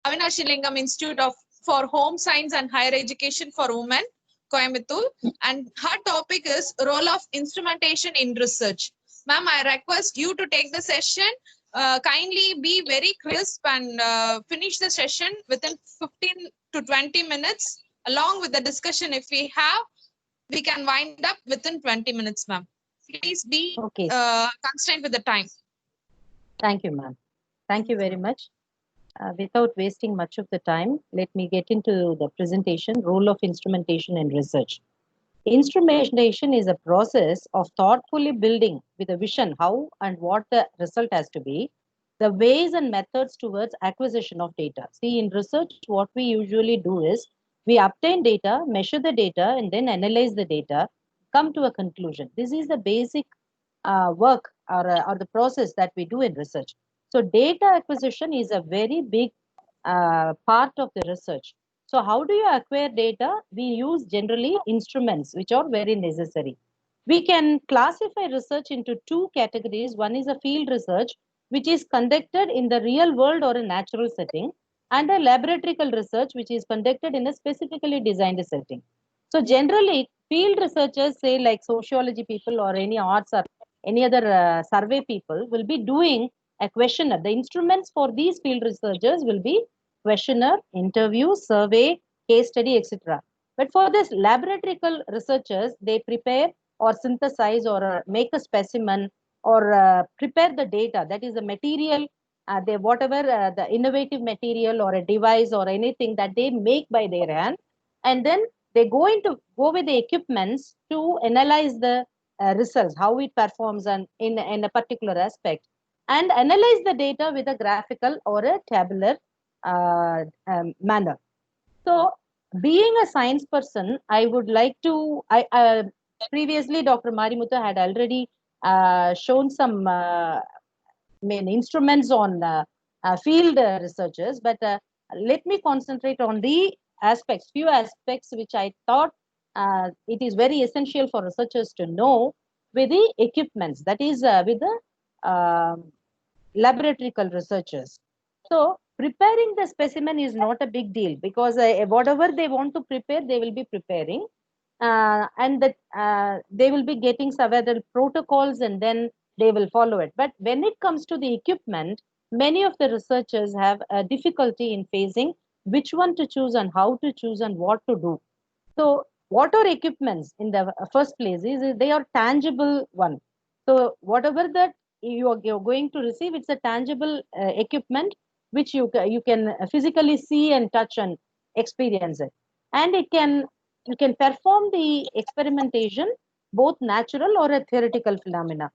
Avinashi Lingam Institute for Home Science and Higher Education for Women, Coimbatore, and her topic is role of instrumentation in research. Ma'am, I request you to take the session. Kindly be very crisp and finish the session within 15 to 20 minutes. Along with the discussion, if we have, we can wind up within 20 minutes, ma'am. Please be Okay. constrained with the time. Thank you, ma'am. Thank you very much. Without wasting much of the time, let me get into the presentation, role of instrumentation in research. Instrumentation is a process of thoughtfully building with a vision how and what the result has to be, the ways and methods towards acquisition of data. See, in research, what we usually do is we obtain data, measure the data, and then analyze the data, come to a conclusion. This is the basic work or the process that we do in research. So data acquisition is a very big part of the research. So how do you acquire data? We use generally instruments which are very necessary. We can classify research into two categories. One is a field research, which is conducted in the real world or a natural setting, and a laboratorical research, which is conducted in a specifically designed setting. So generally, field researchers, say like sociology people or any arts or any other survey people, will be doing a questionnaire. The instruments for these field researchers will be questionnaire, interview, survey, case study, etc. But for this laboratorical researchers, they prepare or synthesize or make a specimen or prepare the data. That is the material, they whatever the innovative material or a device or anything that they make by their hand, and then they go with the equipments to analyze the results, how it performs and in a particular aspect, and analyze the data with a graphical or a tabular manner. So, being a science person, I would like to. Previously, Dr. Marimuthu had already shown some instruments on field researchers, but let me concentrate on the few aspects which I thought it is very essential for researchers to know with the equipments. That is, with the laboratorical researchers. So preparing the specimen is not a big deal because whatever they want to prepare, they will be preparing, and that they will be getting several protocols and then they will follow it. But when it comes to the equipment, many of the researchers have a difficulty in facing which one to choose and how to choose and what to do. So what are equipments in the first place is they are tangible one. So whatever that you're going to receive, it's a tangible equipment which you can physically see and touch and experience it, and you can perform the experimentation both natural or a theoretical phenomena.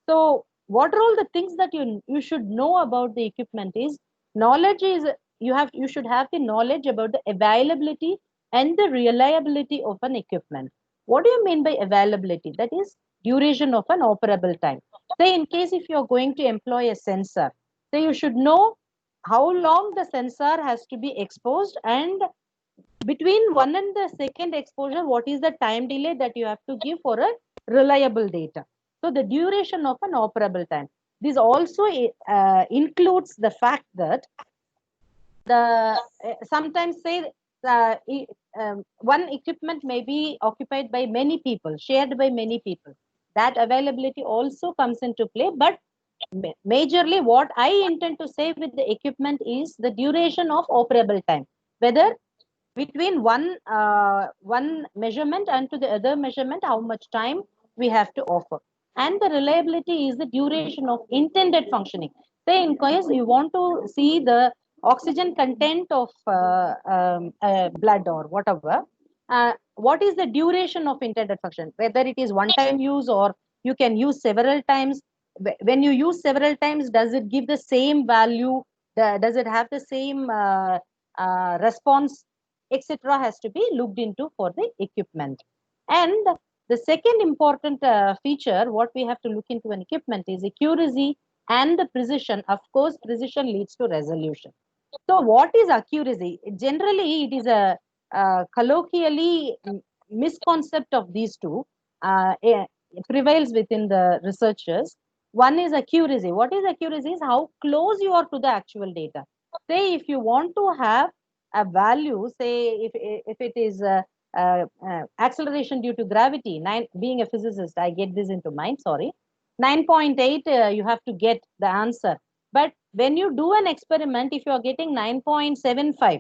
So what are all the things that you should know about the equipment is knowledge is you should have the knowledge about the availability and the reliability of an equipment. What do you mean by availability? That is duration of an operable time. Say in case if you're going to employ a sensor, so you should know how long the sensor has to be exposed, and between one and the second exposure, what is the time delay that you have to give for a reliable data. So the duration of an operable time. This also includes the fact that the sometimes say one equipment may be occupied by many people, shared by many people. That availability also comes into play, but majorly what I intend to say with the equipment is the duration of operable time, whether between one measurement and to the other measurement, how much time we have to offer. And the reliability is the duration of intended functioning. Say in case you want to see the oxygen content of blood or whatever, what is the duration of intended function, whether it is one time use or you can use several times. When you use several times, does it give the same value? Does it have the same response, etc., has to be looked into for the equipment. And the second important feature what we have to look into an equipment is accuracy and the precision. Of course, precision leads to resolution. So what is accuracy? Generally, it is a colloquially misconcept of these two prevails within the researchers. One is accuracy. What is accuracy is how close you are to the actual data. say if you want to have a value, say if it is acceleration due to gravity, being a physicist, I get this into mind, sorry, 9.8, you have to get the answer. But when you do an experiment, if you are getting 9.75,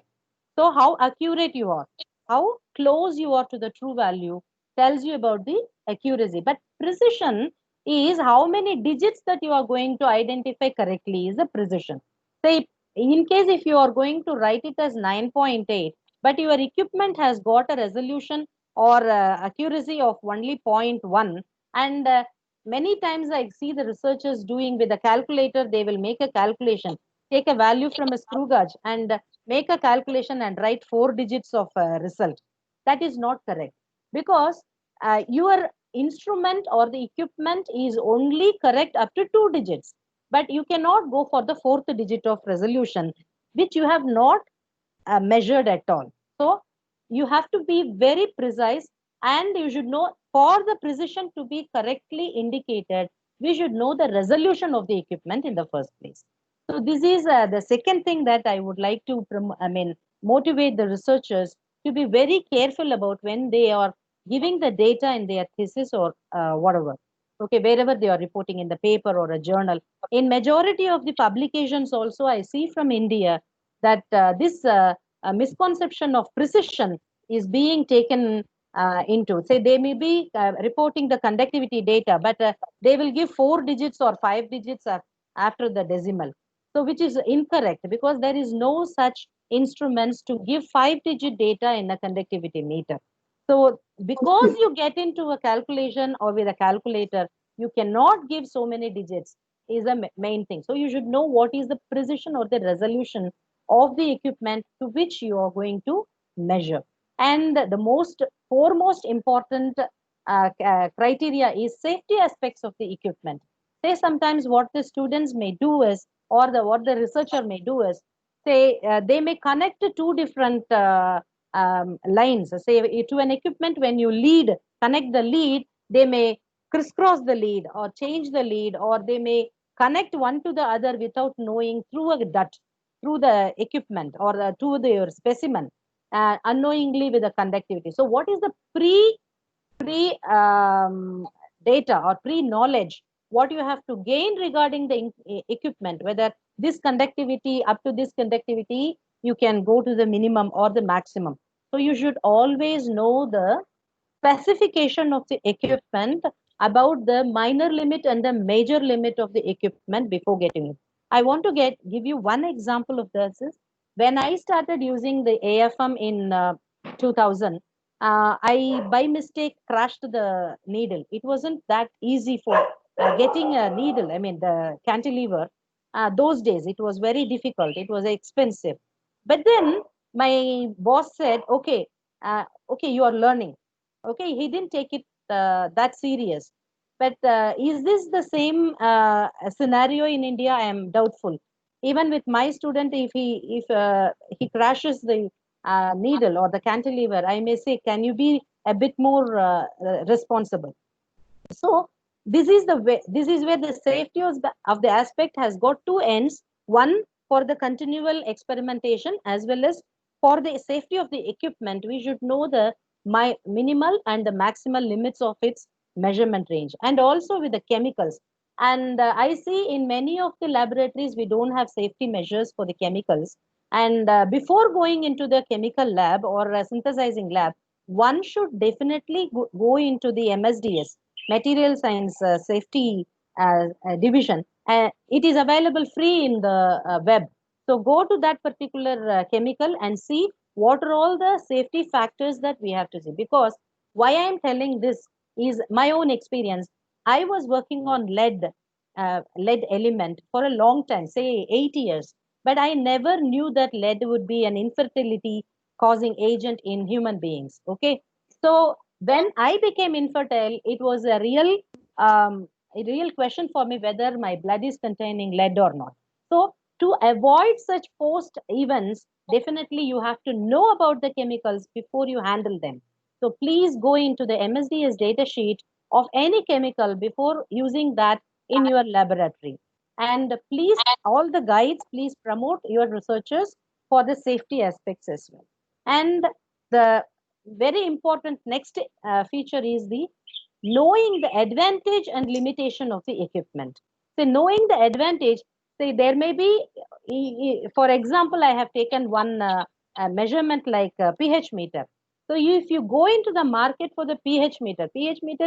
so how accurate you are, how close you are to the true value tells you about the accuracy. But precision is how many digits that you are going to identify correctly is the precision. Say, in case if you are going to write it as 9.8, but your equipment has got a resolution or accuracy of only 0.1, and many times I see the researchers doing with a calculator, they will make a calculation, take a value from a screw gauge and make a calculation and write 4 digits of result. That is not correct, because your instrument or the equipment is only correct up to 2 digits, but you cannot go for the fourth digit of resolution, which you have not measured at all. So you have to be very precise, and you should know, for the precision to be correctly indicated, we should know the resolution of the equipment in the first place. So this is the second thing that I would like to motivate the researchers to be very careful about when they are giving the data in their thesis or whatever, okay, wherever they are reporting in the paper or a journal. In majority of the publications also, I see from India that this misconception of precision is being taken into. Say they may be reporting the conductivity data, but they will give 4 digits or 5 digits after the decimal. So which is incorrect, because there is no such instruments to give 5 digit data in a conductivity meter. So because you get into a calculation or with a calculator, you cannot give so many digits is a main thing. So you should know what is the precision or the resolution of the equipment to which you are going to measure. And the most foremost important criteria is safety aspects of the equipment. Say sometimes what the students may do is, or what the researcher may do is, say they may connect two different lines. Say to an equipment, when you connect the lead, they may crisscross the lead or change the lead, or they may connect one to the other without knowing through a dot, through the equipment or to their specimen, unknowingly with the conductivity. So what is the pre data or pre knowledge what you have to gain regarding the equipment, whether this conductivity, up to this conductivity you can go to the minimum or the maximum. So you should always know the specification of the equipment, about the minor limit and the major limit of the equipment before getting it. I want to give you one example of this. Is when I started using the AFM in 2000, I by mistake crashed the needle. It wasn't that easy for getting a needle. I mean the cantilever. Those days it was very difficult. It was expensive. But then my boss said, "Okay, okay, you are learning." Okay, he didn't take it that serious. But is this the same scenario in India? I am doubtful. Even with my student, if he crashes the needle or the cantilever, I may say, can you be a bit more responsible? So this is the way. This is where the safety of the aspect has got two ends. One, for the continual experimentation, as well as for the safety of the equipment. We should know the minimal and the maximal limits of its measurement range, and also with the chemicals. And I see in many of the laboratories we don't have safety measures for the chemicals. And before going into the chemical lab or synthesizing lab, one should definitely go into the MSDS, Material Science Safety Division. It is available free in the web. So go to that particular chemical and see what are all the safety factors that we have to see. Because why I am telling this is my own experience. I was working on lead element for a long time, say 8 years, but I never knew that lead would be an infertility causing agent in human beings. Okay, so when I became infertile, it was a real question for me whether my blood is containing lead or not. So to avoid such post events, definitely you have to know about the chemicals before you handle them. So please go into the MSDS data sheet of any chemical before using that in your laboratory. And please, all the guides, please promote your researchers for the safety aspects as well. And the very important next feature is the knowing the advantage and limitation of the equipment. So knowing the advantage, say there may be, for example, I have taken one measurement like pH meter. So if you go into the market for the pH meter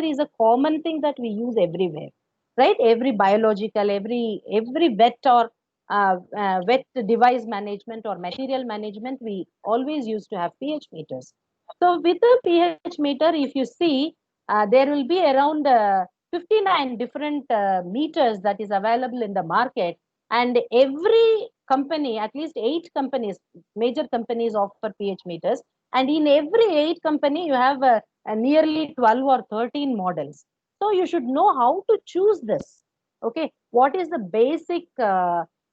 is a common thing that we use everywhere, right? Every biological, every wet or wet device management or material management, we always used to have pH meters. So with the pH meter, if you see, there will be around 59 different meters that is available in the market, and every company, at least 8 companies, major companies offer pH meters, and in every 8 company you have nearly 12 or 13 models. So you should know how to choose this. Okay, what is the basic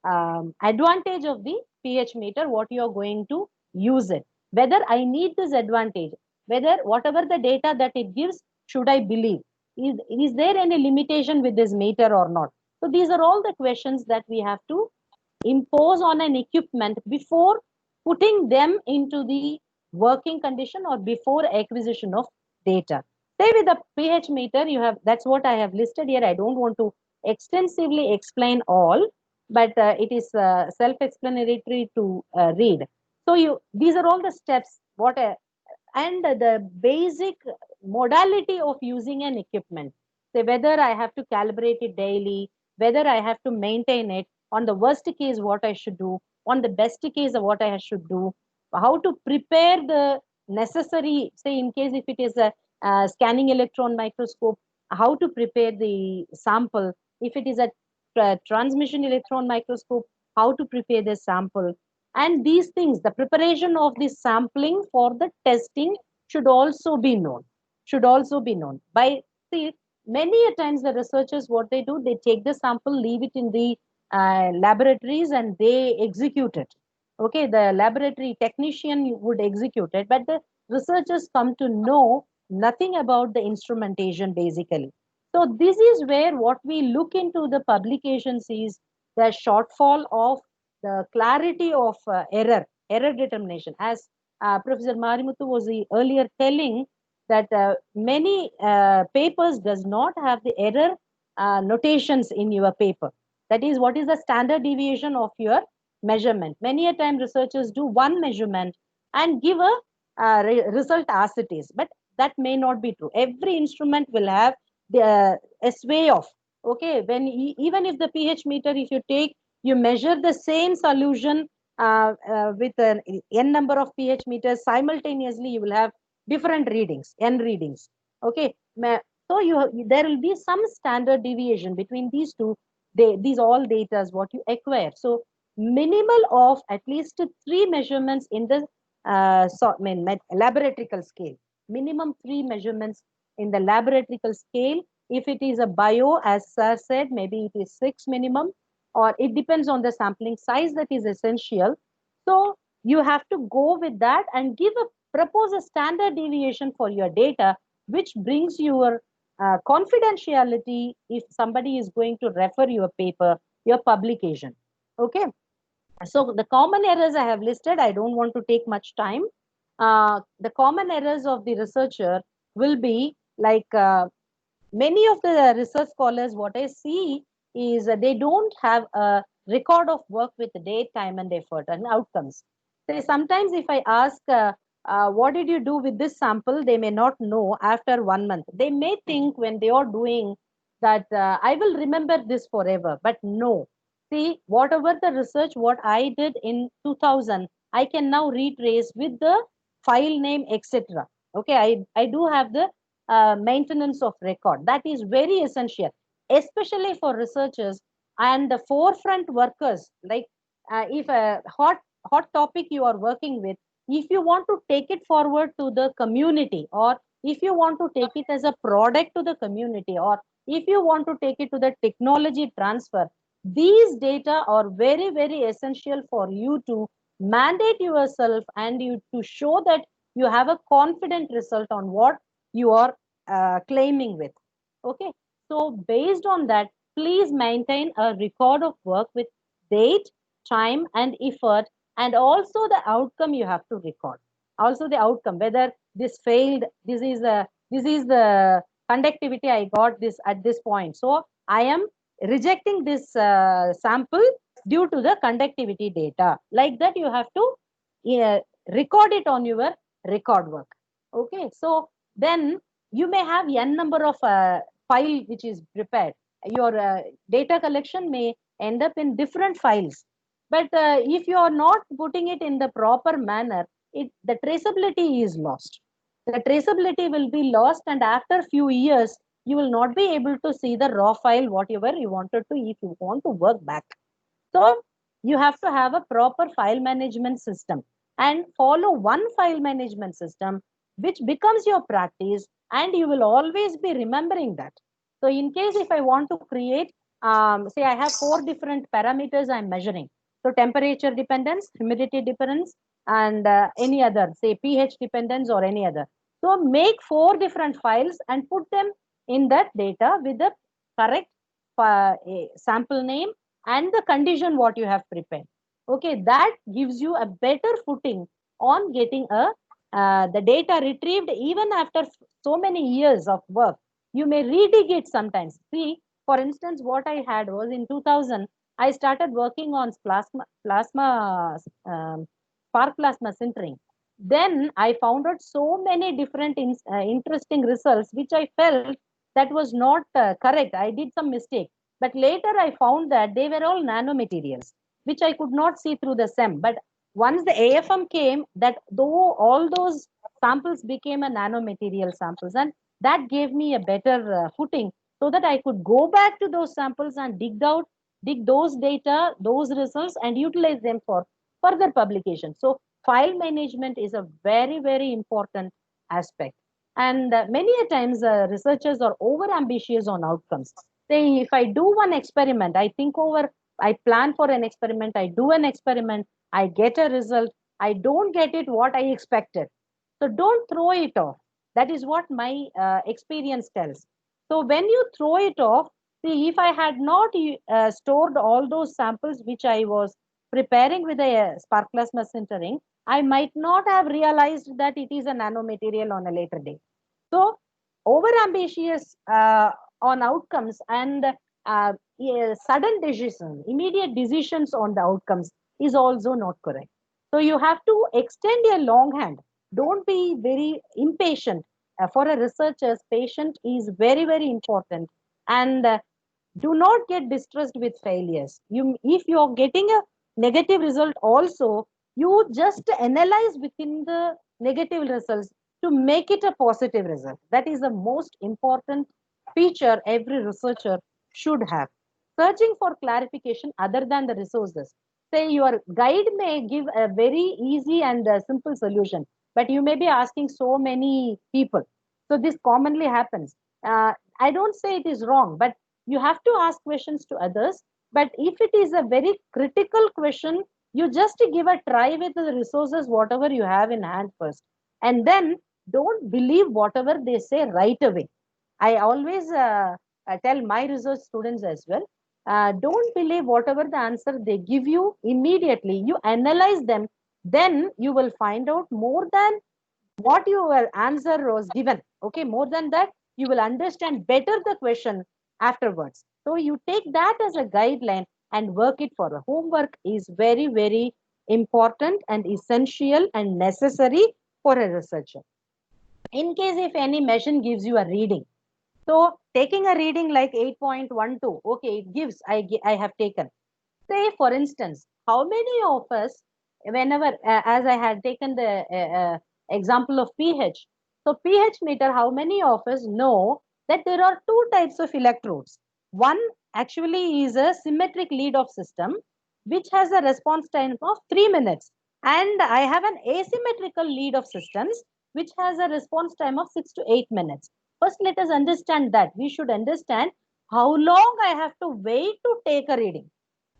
advantage of the pH meter, what you are going to use it, whether I need this advantage, whether whatever the data that it gives, should I believe, is there any limitation with this meter or not? So these are all the questions that we have to impose on an equipment before putting them into the working condition or before acquisition of data. Say with the pH meter, you have, that's what I have listed here. I don't want to extensively explain all, but it is self-explanatory to read. So these are all the steps, and the basic modality of using an equipment. Say whether I have to calibrate it daily, whether I have to maintain it, on the worst case what I should do, on the best case what I should do, how to prepare the necessary, say in case if it is a scanning electron microscope, how to prepare the sample, if it is a transmission electron microscope, how to prepare the sample. And these things, the preparation of the sampling for the testing should also be known, should also be known by, see, many a times the researchers, what they do, they take the sample, leave it in the laboratories and they execute it. Okay, the laboratory technician would execute it, but the researchers come to know nothing about the instrumentation basically. So this is where what we look into the publications is the shortfall of the clarity of error determination. As Professor Marimuthu was earlier telling, that many papers does not have the error notations in your paper. That is, what is the standard deviation of your measurement. Many a time researchers do one measurement and give a result as it is, but that may not be true. Every instrument will have a sway of, okay, when even if the pH meter, if you take, you measure the same solution with an n number of pH meters simultaneously, you will have different readings, n readings. Okay, so there will be some standard deviation between these two. These all data is what you acquire. So minimal of at least 3 measurements in the laboratorical scale. Minimum 3 measurements in the laboratorical scale. If it is a bio, as Sir said, maybe it is 6 minimum, or it depends on the sampling size that is essential. So you have to go with that and propose a standard deviation for your data, which brings your confidentiality if somebody is going to refer your paper, your publication. Okay. So the common errors I have listed, I don't want to take much time. The common errors of the researcher will be like many of the research scholars, what I see is they don't have a record of work with date, time, and effort and outcomes. So sometimes if I ask, what did you do with this sample, they may not know after 1 month. They may think when they are doing that, I will remember this forever, but no. See, whatever the research, what I did in 2000, I can now retrace with the file name, etc. Okay, I do have the maintenance of record. That is very essential, especially for researchers and the forefront workers. Like if a hot topic you are working with, if you want to take it forward to the community, or if you want to take it as a product to the community, or if you want to take it to the technology transfer, these data are very, very essential for you to mandate yourself and you to show that you have a confident result on what you are claiming with. Okay, so based on that, please maintain a record of work with date, time, and effort, and also the outcome you have to record. Also the outcome, whether this failed, this is the conductivity I got this at this point. So I am rejecting this sample due to the conductivity data. Like that, you have to record it on your record work. Okay, so then you may have n number of file which is prepared. Your data collection may end up in different files, but if you are not putting it in the proper manner, the traceability is lost. The traceability will be lost, and after few years you will not be able to see the raw file whatever you wanted to if you want to work back. So you have to have a proper file management system and follow one file management system which becomes your practice, and you will always be remembering that. So in case if I want to create, say I have 4 different parameters I'm measuring. So temperature dependence, humidity dependence, and any other, say pH dependence or any other. So make 4 different files and put them in that data with the correct sample name and the condition what you have prepared. Okay, that gives you a better footing on getting the data retrieved even after so many years of work. You may redig it sometimes. See, for instance, what I had was in 2000, I started working on spark plasma sintering. Then I found out so many different interesting results, which I felt that was not correct. I did some mistake. But later I found that they were all nanomaterials, which I could not see through the SEM. But once the AFM came, that though all those samples became a nanomaterial samples, and that gave me a better footing so that I could go back to those samples and dig those data, those results, and utilize them for further publication. So file management is a very, very important aspect. And many a times researchers are over ambitious on outcomes. Say, if I do one experiment, I plan for an experiment, I do an experiment, I get a result, I don't get it what I expected. So don't throw it off. That is what my experience tells. So when you throw it off, see, if I had not stored all those samples which I was preparing with a spark plasma sintering, I might not have realized that it is a nanomaterial on a later date. So over ambitious on outcomes and sudden decisions, immediate decisions on the outcomes is also not correct. So you have to extend your long hand. Don't be very impatient. For a researcher, patient is very, very important. And do not get distressed with failures. If you're getting a negative result also, you just analyze within the negative results to make it a positive result. That is the most important feature every researcher should have. Searching for clarification other than the resources. Say your guide may give a very easy and simple solution, but you may be asking so many people. So this commonly happens. I don't say it is wrong, but you have to ask questions to others. But if it is a very critical question, you just give a try with the resources, whatever you have in hand first. And then don't believe whatever they say right away. I always tell my research students as well, don't believe whatever the answer they give you immediately. You analyze them, then you will find out more than what your answer was given. Okay, more than that, you will understand better the question afterwards. So you take that as a guideline and work it for the homework is very, very important and essential and necessary for a researcher. In case if any machine gives you a reading, so taking a reading like 8.12, okay, it gives, I have taken. Say, for instance, how many of us, whenever, as I had taken the example of pH, so pH meter, how many of us know that there are 2 types of electrodes? One actually is a symmetric lead-off system, which has a response time of 3 minutes. And I have an asymmetrical lead-off systems, which has a response time of 6 to 8 minutes. First, let us understand that. We should understand how long I have to wait to take a reading.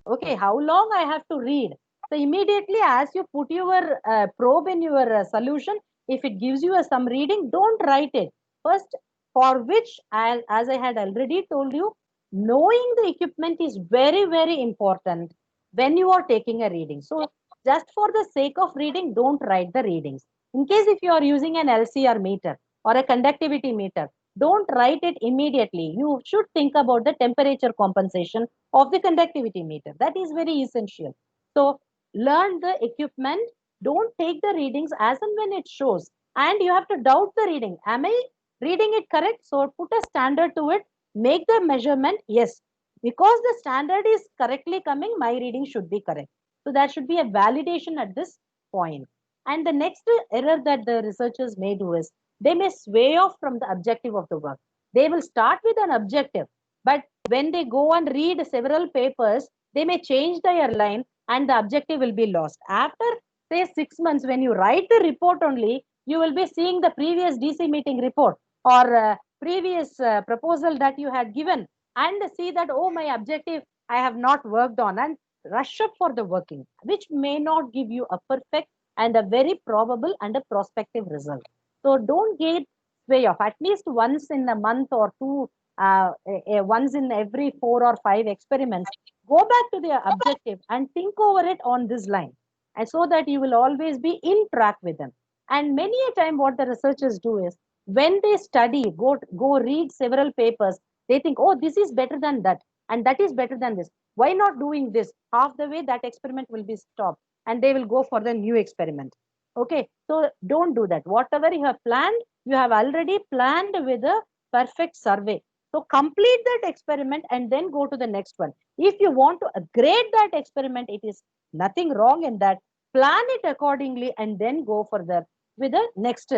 Okay, how long I have to read. So immediately as you put your probe in your solution, if it gives you some reading, don't write it. First, for which, as I had already told you, knowing the equipment is very, very important when you are taking a reading. So just for the sake of reading, don't write the readings. In case if you are using an LCR meter or a conductivity meter, don't write it immediately. You should think about the temperature compensation of the conductivity meter. That is very essential. So learn the equipment. Don't take the readings as and when it shows. And you have to doubt the reading. Am I reading it correct? So put a standard to it, make the measurement. Yes, because the standard is correctly coming, my reading should be correct. So that should be a validation at this point. And the next error that the researchers may do is they may sway off from the objective of the work. They will start with an objective, but when they go and read several papers, they may change their line and the objective will be lost. After say 6 months, when you write the report only, you will be seeing the previous DC meeting report or previous proposal that you had given and see that, oh, my objective I have not worked on, and rush up for the working, which may not give you a perfect and a very probable and a prospective result. So don't get way off. At least once in a month or two, once in every 4 or 5 experiments, go back to the objective and think over it on this line, and so that you will always be in track with them. And many a time what the researchers do is when they study, go read several papers, they think, oh, this is better than that, and that is better than this. Why not doing this? Half the way that experiment will be stopped, and they will go for the new experiment. Okay, so don't do that. Whatever you have planned, you have already planned with a perfect survey. So complete that experiment and then go to the next one. If you want to upgrade that experiment, it is nothing wrong in that. Plan it accordingly and then go for the with the next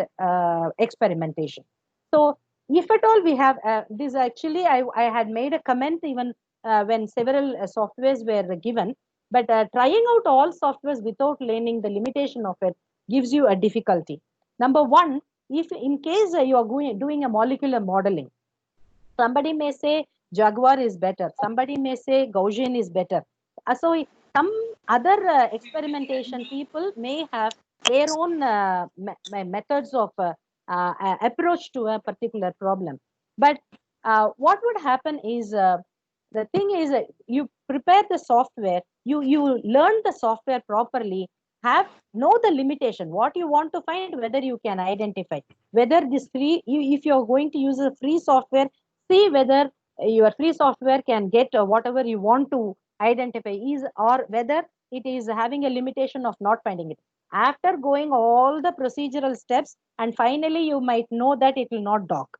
experimentation. So if at all we have this, actually I had made a comment even when several softwares were given, but trying out all softwares without learning the limitation of it gives you a difficulty. Number one, if in case you are doing a molecular modeling, somebody may say Jaguar is better, somebody may say Gaussian is better. So some other experimentation people may have their own methods of approach to a particular problem. But what would happen is the thing is you prepare the software, you learn the software properly, have know the limitation, what you want to find, whether you can identify whether this free, if you're going to use a free software, see whether your free software can get whatever you want to identify is, or whether it is having a limitation of not finding it. After going all the procedural steps, and finally you might know that it will not dock.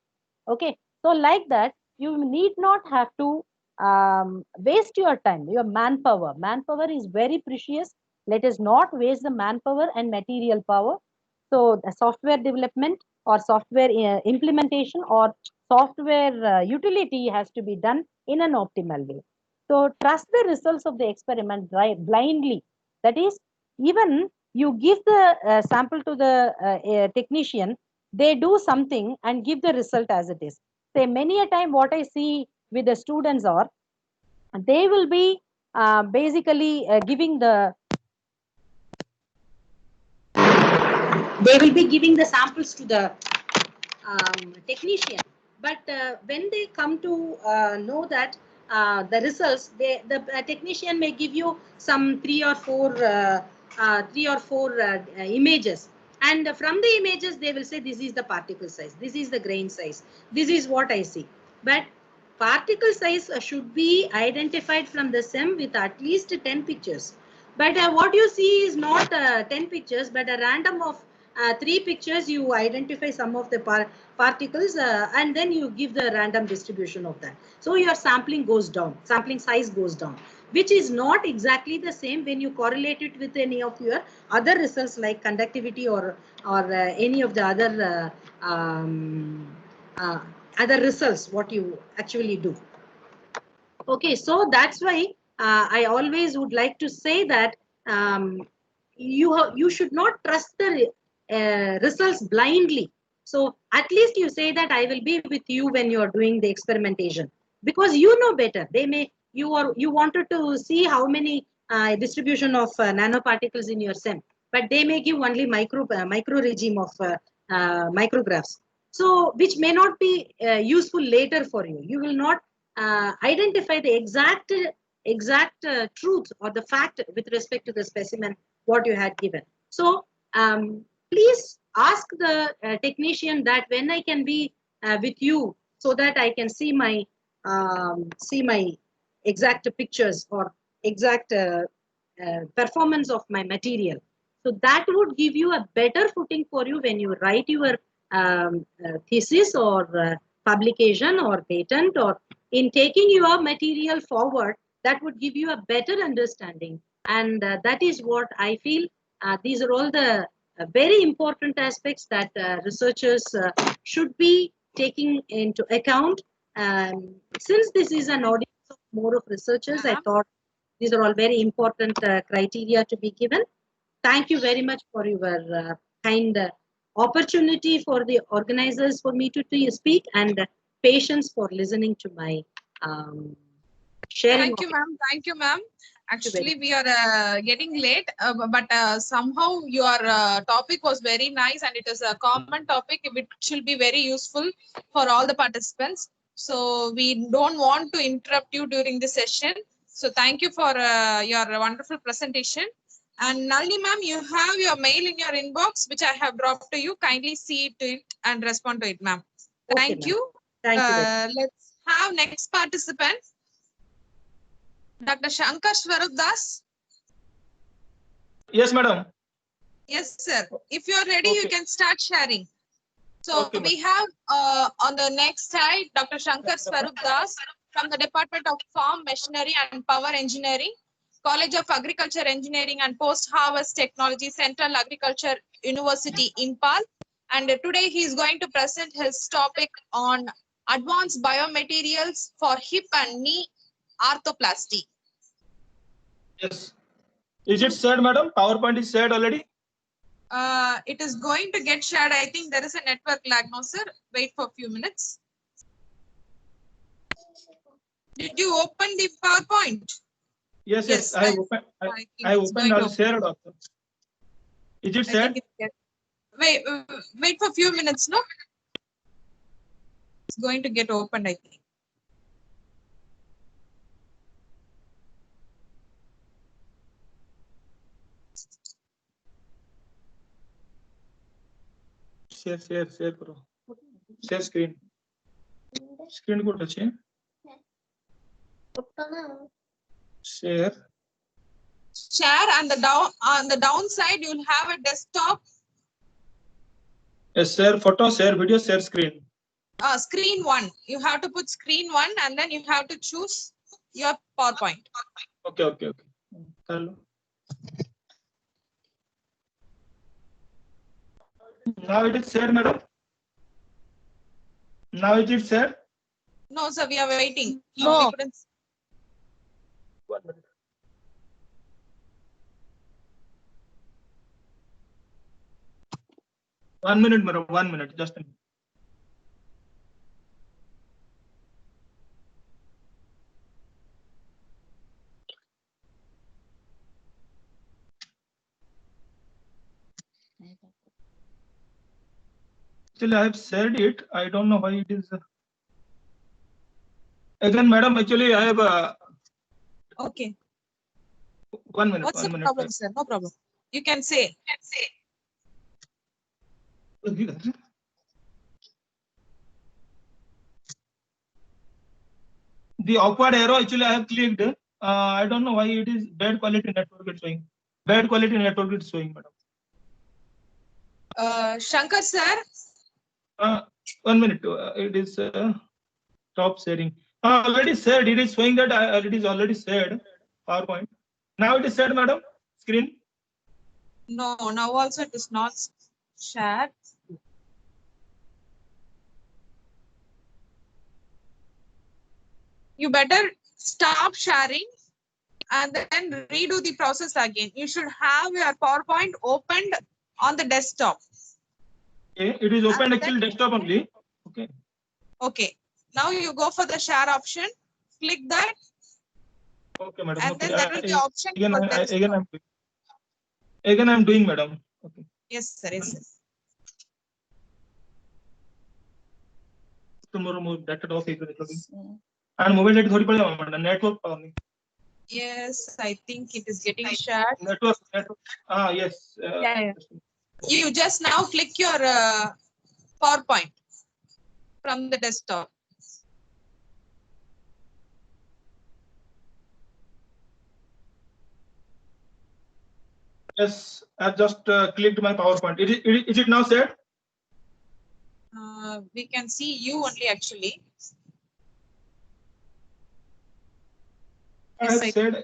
Okay, so like that, you need not have to waste your time, your manpower. Manpower is very precious. Let us not waste the manpower and material power. So the software development or software implementation or software utility has to be done in an optimal way. So trust the results of the experiment blindly. That is, even you give the sample to the technician, they do something and give the result as it is. Say many a time what I see with the students are, they will be basically giving the, they will be giving the samples to the technician, but when they come to know that the results, the technician may give you some three or four images, and from the images they will say this is the particle size, this is the grain size, this is what I see. But particle size should be identified from the SEM with at least 10 pictures. But what you see is not 10 pictures, but a random of 3 pictures. You identify some of the particles and then you give the random distribution of that. So your sampling goes down, sampling size goes down, which is not exactly the same when you correlate it with any of your other results like conductivity or any of the other results what you actually do. Okay, so that's why I always would like to say that you should not trust the results blindly. So at least you say that I will be with you when you are doing the experimentation, because you know better. They may, you wanted to see how many distribution of nanoparticles in your SEM, but they may give only micro regime of micrographs. So which may not be useful later for you. You will not identify the exact truth or the fact with respect to the specimen what you had given. So please ask the technician that when I can be with you so that I can see my exact pictures or exact performance of my material. So that would give you a better footing for you when you write your thesis or publication or patent, or in taking your material forward, that would give you a better understanding. And that is what I feel. These are all the very important aspects that researchers should be taking into account. Since this is an audience of more of researchers, I thought these are all very important criteria to be given. Thank you very much for your kind opportunity for the organizers for me to speak, and patience for listening to my sharing. Thank you, ma'am. Thank you, ma'am. Actually, we are getting late, but somehow your topic was very nice, and it is a common topic which will be very useful for all the participants. So we don't want to interrupt you during the session. So thank you for your wonderful presentation. And Nalini ma'am, you have your mail in your inbox, which I have dropped to you. Kindly see to it and respond to it, ma'am. Thank Okay, you. Thank you. Let's have next participant. Dr. Shankar Swarup Das. Yes, madam. Yes, sir. If you are ready, Okay. you can start sharing. So Okay, we have on the next slide, Dr. Shankar Swarup Das from the Department of Farm Machinery and Power Engineering, College of Agriculture Engineering and Post-Harvest Technology, Central Agriculture University, Impal. And today he is going to present his topic on advanced biomaterials for hip and knee arthroplasty. Yes. Is it shared, madam? PowerPoint is shared already? It is going to get shared. I think there is a network lag, no, sir. Wait for a few minutes. Did you open the PowerPoint? Yes. I have opened. I opened. I'll share it also. Is it shared? Wait for a few minutes, no? It's going to get opened, I think. Share karo. Share screen. Screen ko touch. Share. Share, and on the downside you'll have a desktop. Yes, share photo, share video, share screen. Screen 1. You have to put screen 1 and then you have to choose your PowerPoint. Okay. Hello. Now it is shared, madam. Now it is shared. No, sir, we are waiting. No. 1 minute. One minute, madam. 1 minute. Just a minute. Actually, I have shared it. I don't know why it is. Again, madam, actually, I have Okay. 1 minute. What's 1 the minute. problem, sir? No problem. You can say. The upward arrow, actually, I have clicked. I don't know why it is bad quality network it's showing. Bad quality network it's showing, madam. Shankar, sir. 1 minute. It is stop sharing. Already shared. It is showing that it is already shared. PowerPoint. Now it is shared, madam. Screen. No, now also it is not shared. You better stop sharing and then redo the process again. You should have your PowerPoint opened on the desktop. Okay. It is opened actually desktop only. Okay. Okay. Now you go for the share option. Click that. Okay, madam. And Okay. then there will be option. Again, I'm doing, madam. Okay. Yes, sir. Yes, sir. Tomorrow more data off. And mobile data thori pade madam network power. Yes, I think it is getting shared. Network. Yes. Yeah. You just now click your PowerPoint from the desktop. Yes, I've just clicked my PowerPoint. Is it now set? We can see you only actually. I have said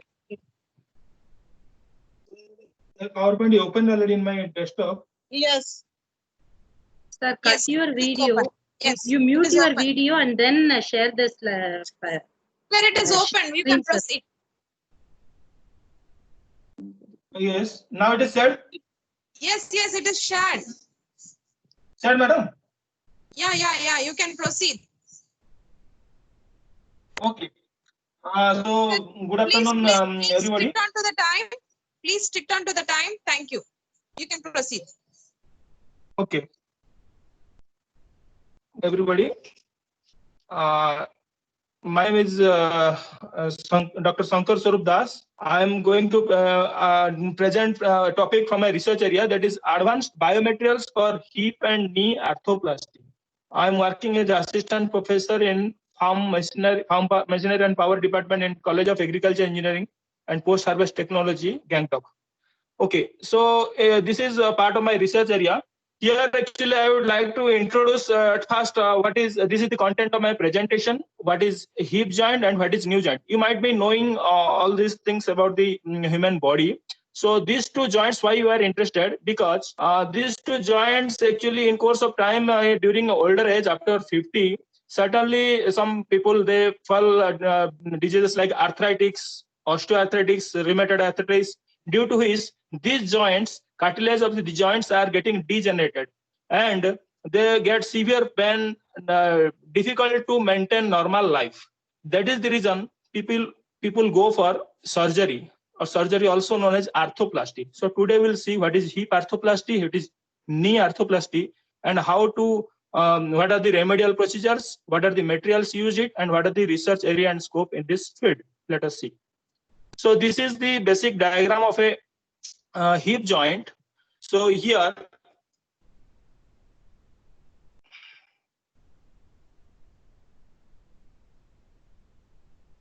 the PowerPoint is open already in my desktop. Yes. Sir, cut Yes, your it is video. open. Yes, You it mute is your open. video and then share this. Where it is open, you can screen, sir. proceed. Yes. Now it is set. Yes, it is shared. Set, madam. Yeah. You can proceed. Okay. So good afternoon, Please everybody. stick on to the time. Please stick on to the time. Thank you. You can proceed. Okay. Everybody. My name is Dr. Sankar Swarup Das. I am going to present a topic from my research area, that is advanced biomaterials for hip and knee arthroplasty. I am working as assistant professor in farm machinery and power department in College of Agriculture Engineering and Post Harvest Technology, Gangtok. Okay, so this is a part of my research area. Here, actually, I would like to introduce at first this is the content of my presentation. What is hip joint and what is knee joint? You might be knowing all these things about the human body. So these two joints, why you are interested? Because these two joints actually in course of time during older age after 50, certainly some people they fall diseases like arthritis, osteoarthritis, rheumatoid arthritis, due to which these joints, cartilage of the joints are getting degenerated and they get severe pain, difficult to maintain normal life. That is the reason people go for surgery, or surgery also known as arthroplasty. So today we'll see what is hip arthroplasty, what is knee arthroplasty, and how to what are the remedial procedures, what are the materials used, and what are the research area and scope in this field. Let us see. So this is the basic diagram of a hip joint. So here,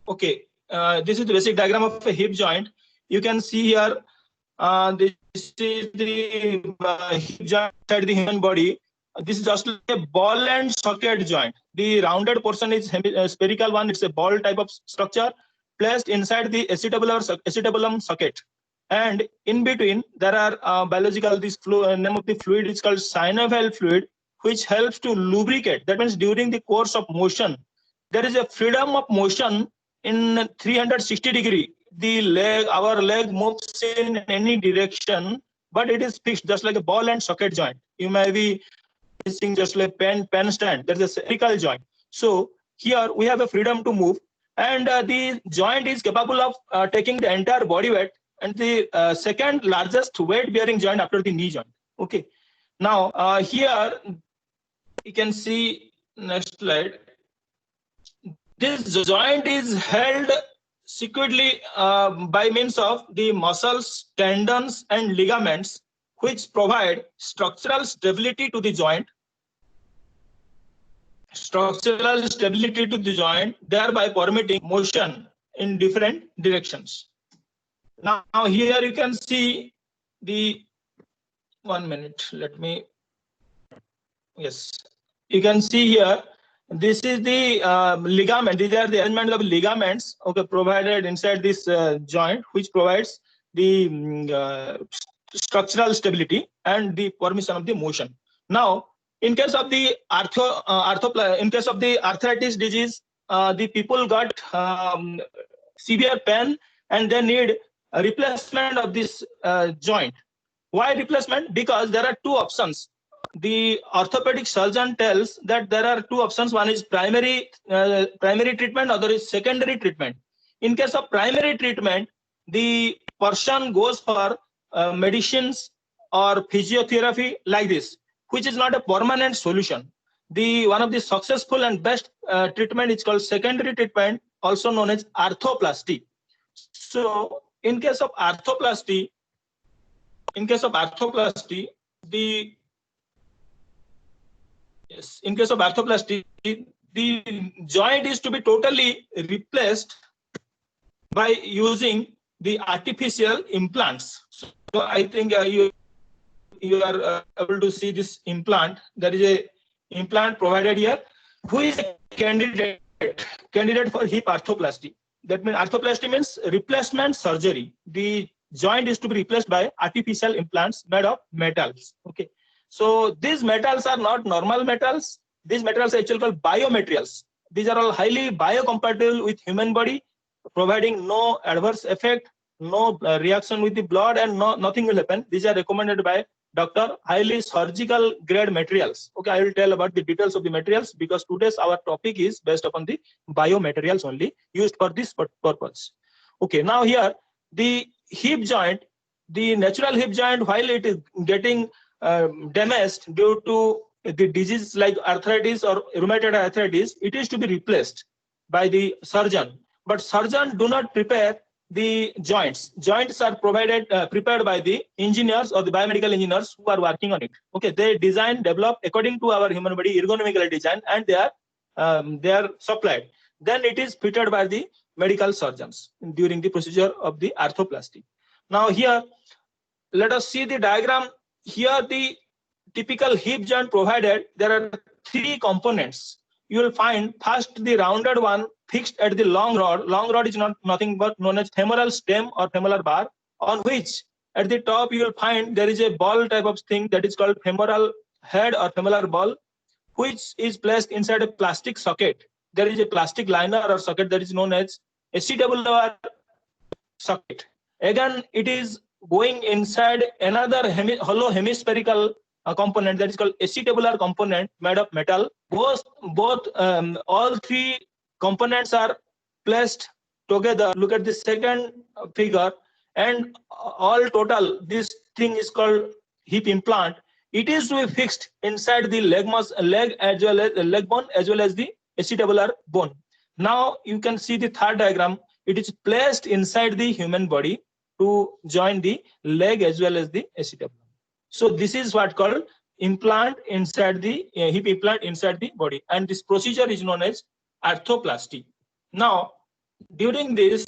okay, this is the basic diagram of a hip joint. You can see here, this is the hip joint inside the human body. This is just like a ball and socket joint. The rounded portion is spherical one. It's a ball type of structure placed inside the acetabulum socket. And in between, there are biological, name of the fluid is called synovial fluid, which helps to lubricate. That means during the course of motion, there is a freedom of motion in 360 degree. Our leg moves in any direction, but it is fixed just like a ball and socket joint. You may be using just like pen stand. That is a spherical joint. So here we have a freedom to move, and the joint is capable of taking the entire body weight, and the second largest weight bearing joint after the knee joint. Okay. Now here you can see next slide. This joint is held securely by means of the muscles, tendons, and ligaments, which provide structural stability to the joint. Thereby permitting motion in different directions. Now here you can see the 1 minute. Let me. Yes, you can see here. This is the ligament. These are the arrangement of ligaments, okay, provided inside this joint, which provides the structural stability and the permission of the motion. Now, in case of the in case of the arthritis disease, the people got severe pain and they need a replacement of this joint. Why replacement? Because there are two options. The orthopedic surgeon tells that there are two options. One is primary treatment, other is secondary treatment. In case of primary treatment, the person goes for medicines or physiotherapy like this, which is not a permanent solution. One of the successful and best treatment is called secondary treatment, also known as arthroplasty. So in case of arthroplasty, the joint is to be totally replaced by using the artificial implants. So I think you are able to see this implant. There is a implant provided here, who is a candidate for hip arthroplasty. That means arthroplasty means replacement surgery. The joint is to be replaced by artificial implants made of metals. Okay, so these metals are not normal metals. These metals are actually called biomaterials. These are all highly biocompatible with human body, providing no adverse effect, no reaction with the blood, and nothing will happen. These are recommended by doctor, highly surgical grade materials. Okay, I will tell about the details of the materials, because today's our topic is based upon the biomaterials only used for this purpose. Okay, now here the hip joint, the natural hip joint, while it is getting damaged due to the disease like arthritis or rheumatoid arthritis, it is to be replaced by the surgeon. But surgeon do not prepare the joints. Joints are prepared by the engineers or the biomedical engineers who are working on it. Okay, they design, develop according to our human body ergonomical design, and they are supplied. Then it is fitted by the medical surgeons during the procedure of the arthroplasty. Now here, let us see the diagram. Here the typical hip joint provided, there are three components. You will find first the rounded one fixed at the long rod. Long rod is nothing but known as femoral stem or femoral bar, on which at the top you will find there is a ball type of thing that is called femoral head or femoral ball, which is placed inside a plastic socket. There is a plastic liner or socket that is known as acetabular socket. Again, it is going inside another hollow hemispherical component that is called acetabular component made of metal. All three components are placed together. Look at the second figure, and all total this thing is called hip implant. It is to be fixed inside the leg as well as the leg bone as well as the acetabular bone. Now you can see the third diagram. It is placed inside the human body to join the leg as well as the acetabulum. So this is what called implant inside the hip implant inside the body, and this procedure is known as arthroplasty. Now, during this,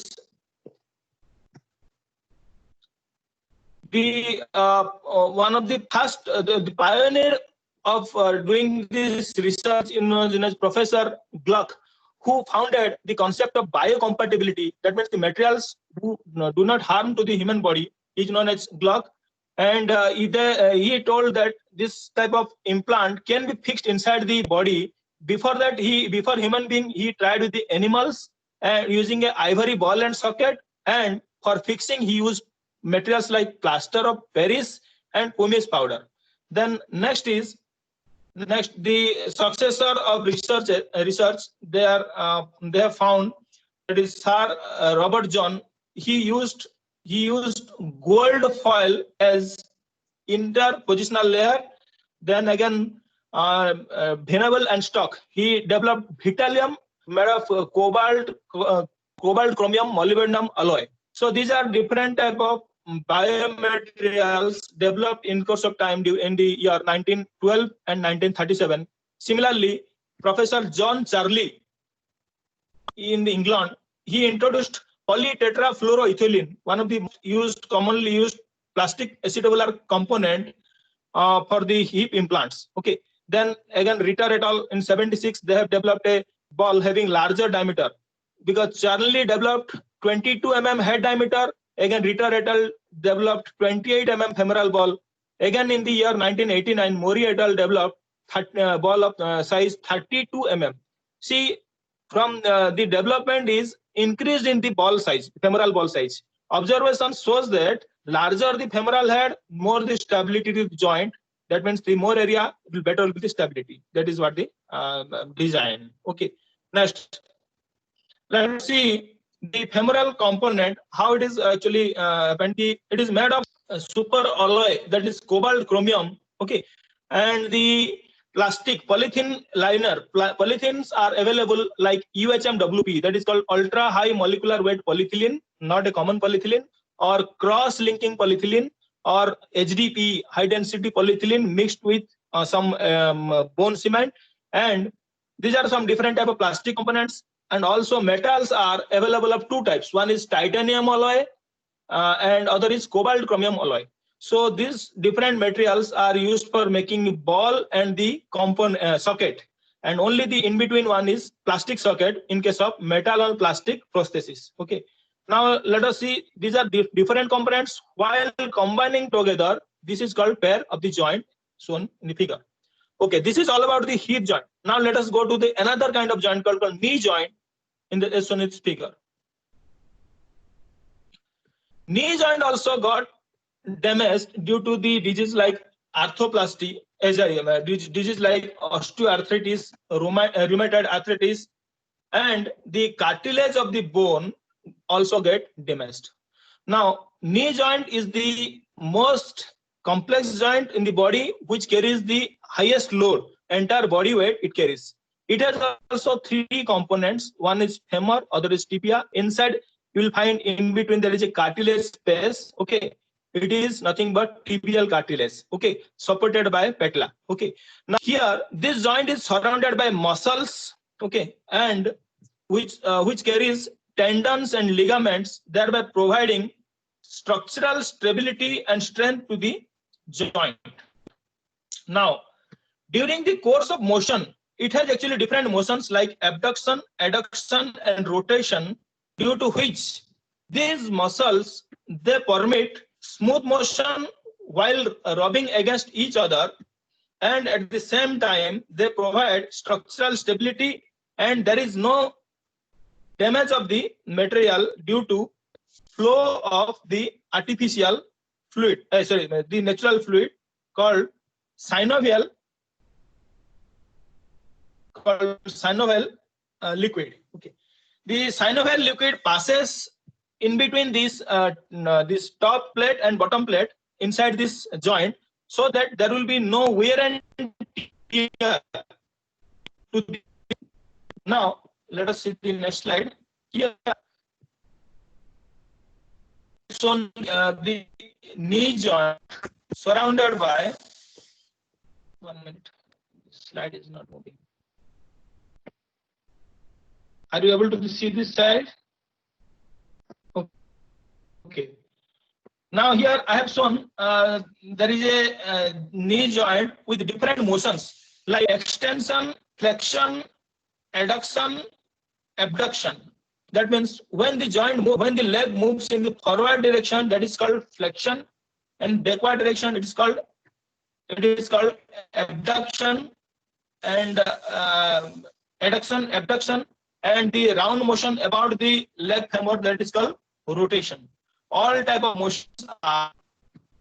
the one of the first, the pioneer of doing this research is Professor Gluck, who founded the concept of biocompatibility. That means the materials who do not harm to the human body is known as Gluck. And he told that this type of implant can be fixed inside the body. Before that, before human being, he tried with the animals and using an ivory ball and socket. And for fixing, he used materials like plaster of Paris and pumice powder. Then the successor of research they have found, that is Sir Robert John. He used gold foil as interpositional layer. Then again, Venable and Stock, he developed Vitalium made of cobalt, chromium, molybdenum alloy. So these are different type of biomaterials developed in course of time in the year 1912 and 1937. Similarly, Professor John Charley in England, he introduced polytetrafluoroethylene, one of the commonly used plastic acetabular component for the hip implants. Okay. Then again, Ritter et al. In 76, they have developed a ball having larger diameter, because Charley developed 22 mm head diameter. Again, Ritter et al. Developed 28 mm femoral ball. Again, in the year 1989, Mori et al. Developed ball of size 32 mm. See, from the development is increased in the ball size, femoral ball size. Observation shows that larger the femoral head, more the stability of the joint. That means the more area, it will better will be the stability. That is what the design. Okay. Next, let's see the femoral component, how it is actually it is made of super alloy, that is cobalt chromium. Okay. And the plastic polythene liner. Polythenes are available like UHMWP, that is called ultra high molecular weight polyethylene, not a common polyethylene, or cross linking polyethylene, or HDP, high density polyethylene mixed with some bone cement. And these are some different type of plastic components. And also metals are available of two types. One is titanium alloy and other is cobalt chromium alloy. So these different materials are used for making ball and the component socket, and only the in between one is plastic socket in case of metal or plastic prosthesis. Okay, now let us see, these are different components. While combining together, this is called pair of the joint shown in the figure. Okay, this is all about the hip joint. Now let us go to the another kind of joint called knee joint in the shown in this figure. Knee joint also got damaged due to the disease like arthroplasty, disease like osteoarthritis, rheumatoid arthritis, and the cartilage of the bone also get damaged. Now, knee joint is the most complex joint in the body which carries the highest load, entire body weight it carries. It has also three components. One is femur, other is tibia. Inside you will find in between there is a cartilage space. Okay, it is nothing but tibial cartilage. Okay, supported by patella. Okay, now here this joint is surrounded by muscles. Okay, and which carries tendons and ligaments, thereby providing structural stability and strength to the joint. Now, during the course of motion, it has actually different motions like abduction, adduction, and rotation, due to which these muscles they permit smooth motion while rubbing against each other, and at the same time they provide structural stability, and there is no damage of the material due to flow of the artificial fluid, the natural fluid called synovial liquid. Okay, the synovial liquid passes in between this top plate and bottom plate inside this joint, so that there will be no wear and tear. Now let us see the next slide. Here shown the knee joint surrounded by, 1 minute, slide is not moving. Are you able to see this side? Okay. Now here I have shown there is a knee joint with different motions like extension, flexion, adduction, abduction. That means when the leg moves in the forward direction, that is called flexion, and backward direction it is called abduction, and adduction, abduction, and the round motion about the leg femur, that is called rotation. All type of motions are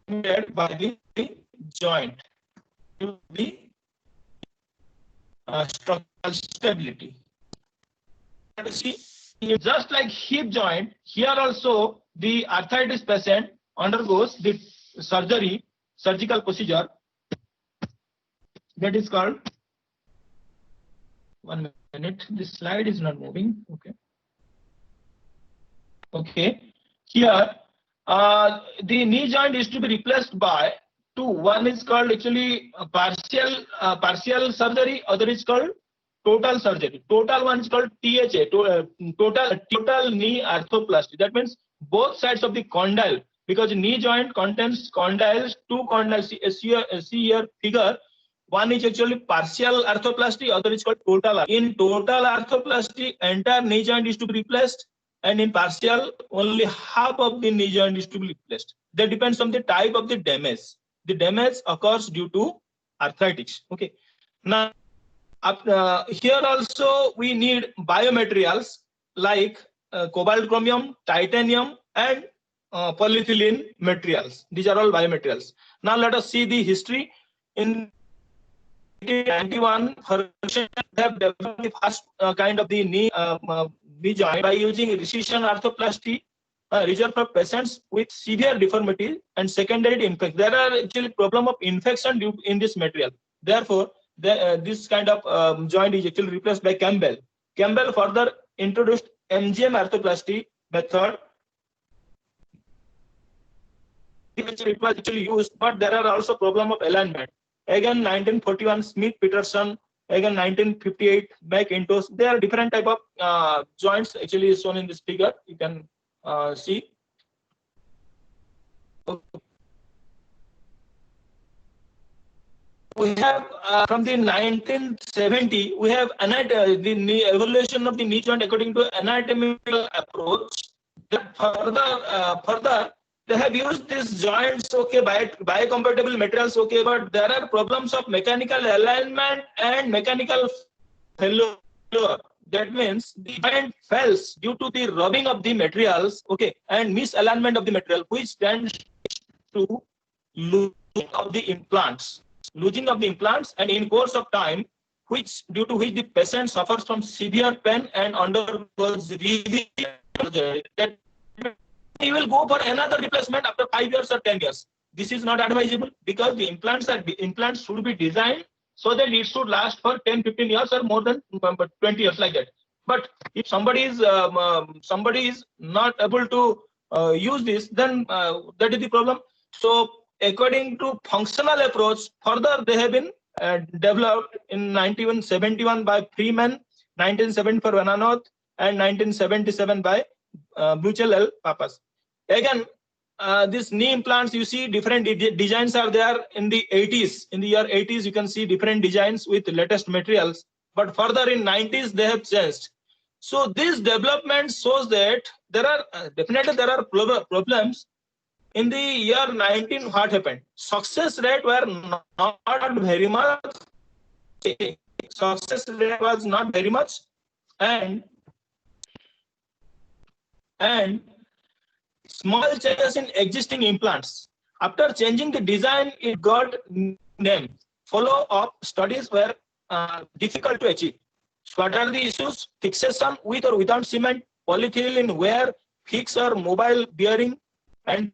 made by the joint to the structural stability. See, just like hip joint, here also the arthritis patient undergoes the surgical procedure that is called, 1 minute, this slide is not moving. Okay, here the knee joint is to be replaced by two. One is called actually partial surgery, other is called total surgery. Total one is called THA, total knee arthroplasty. That means both sides of the condyle, because knee joint contains condyles, two condyles. See here figure. One is actually partial arthroplasty, other is called total. In total arthroplasty, entire knee joint is to be replaced, and in partial, only half of the knee joint is to be replaced. That depends on the type of the damage. The damage occurs due to arthritis. Okay. Now, here also we need biomaterials like cobalt chromium, titanium, and polyethylene materials. These are all biomaterials. Now let us see the history. In 1991, Ferguson have developed the first kind of the knee joint by using recession arthroplasty reserved for patients with severe deformity and secondary infection. There are actually problem of infection in this material. Therefore, this kind of joint is actually replaced by Campbell. Campbell further introduced MGM arthroplasty method, which it was actually used, but there are also problem of alignment. Again, 1941, Smith Peterson. Again, 1958, McIntosh. There are different type of joints actually shown in this figure. You can see. We have from the 1970, we have the evaluation of the knee joint according to anatomical approach. Further, they have used these joints, okay, biocompatible materials, okay, but there are problems of mechanical alignment and mechanical failure. That means the joint fails due to the rubbing of the materials, okay, and misalignment of the material, which tends to losing of the implants. Losing of the implants, and in course of time, due to which the patient suffers from severe pain and undergoes revision. That he will go for another replacement after 5 years or 10 years. This is not advisable because the implants should be designed so that it should last for 10, 15 years or more than 20 years like that. But if somebody is not able to use this, then that is the problem. So according to functional approach, further they have been developed in 1971 by Freeman, 1970 for Vananoth, and 1977 by Mutual L. Papas. Again, these knee implants, you see different designs are there in the 80s. In the year 80s, you can see different designs with latest materials. But further in 90s, they have changed. So this development shows that there are definitely problems. In the year 19, what happened? Success rate were not very much. Success rate was not very much, and small changes in existing implants. After changing the design, it got name. Follow-up studies were difficult to achieve. So what are the issues? Fixation with or without cement, polyethylene wear, fixed or mobile bearing, and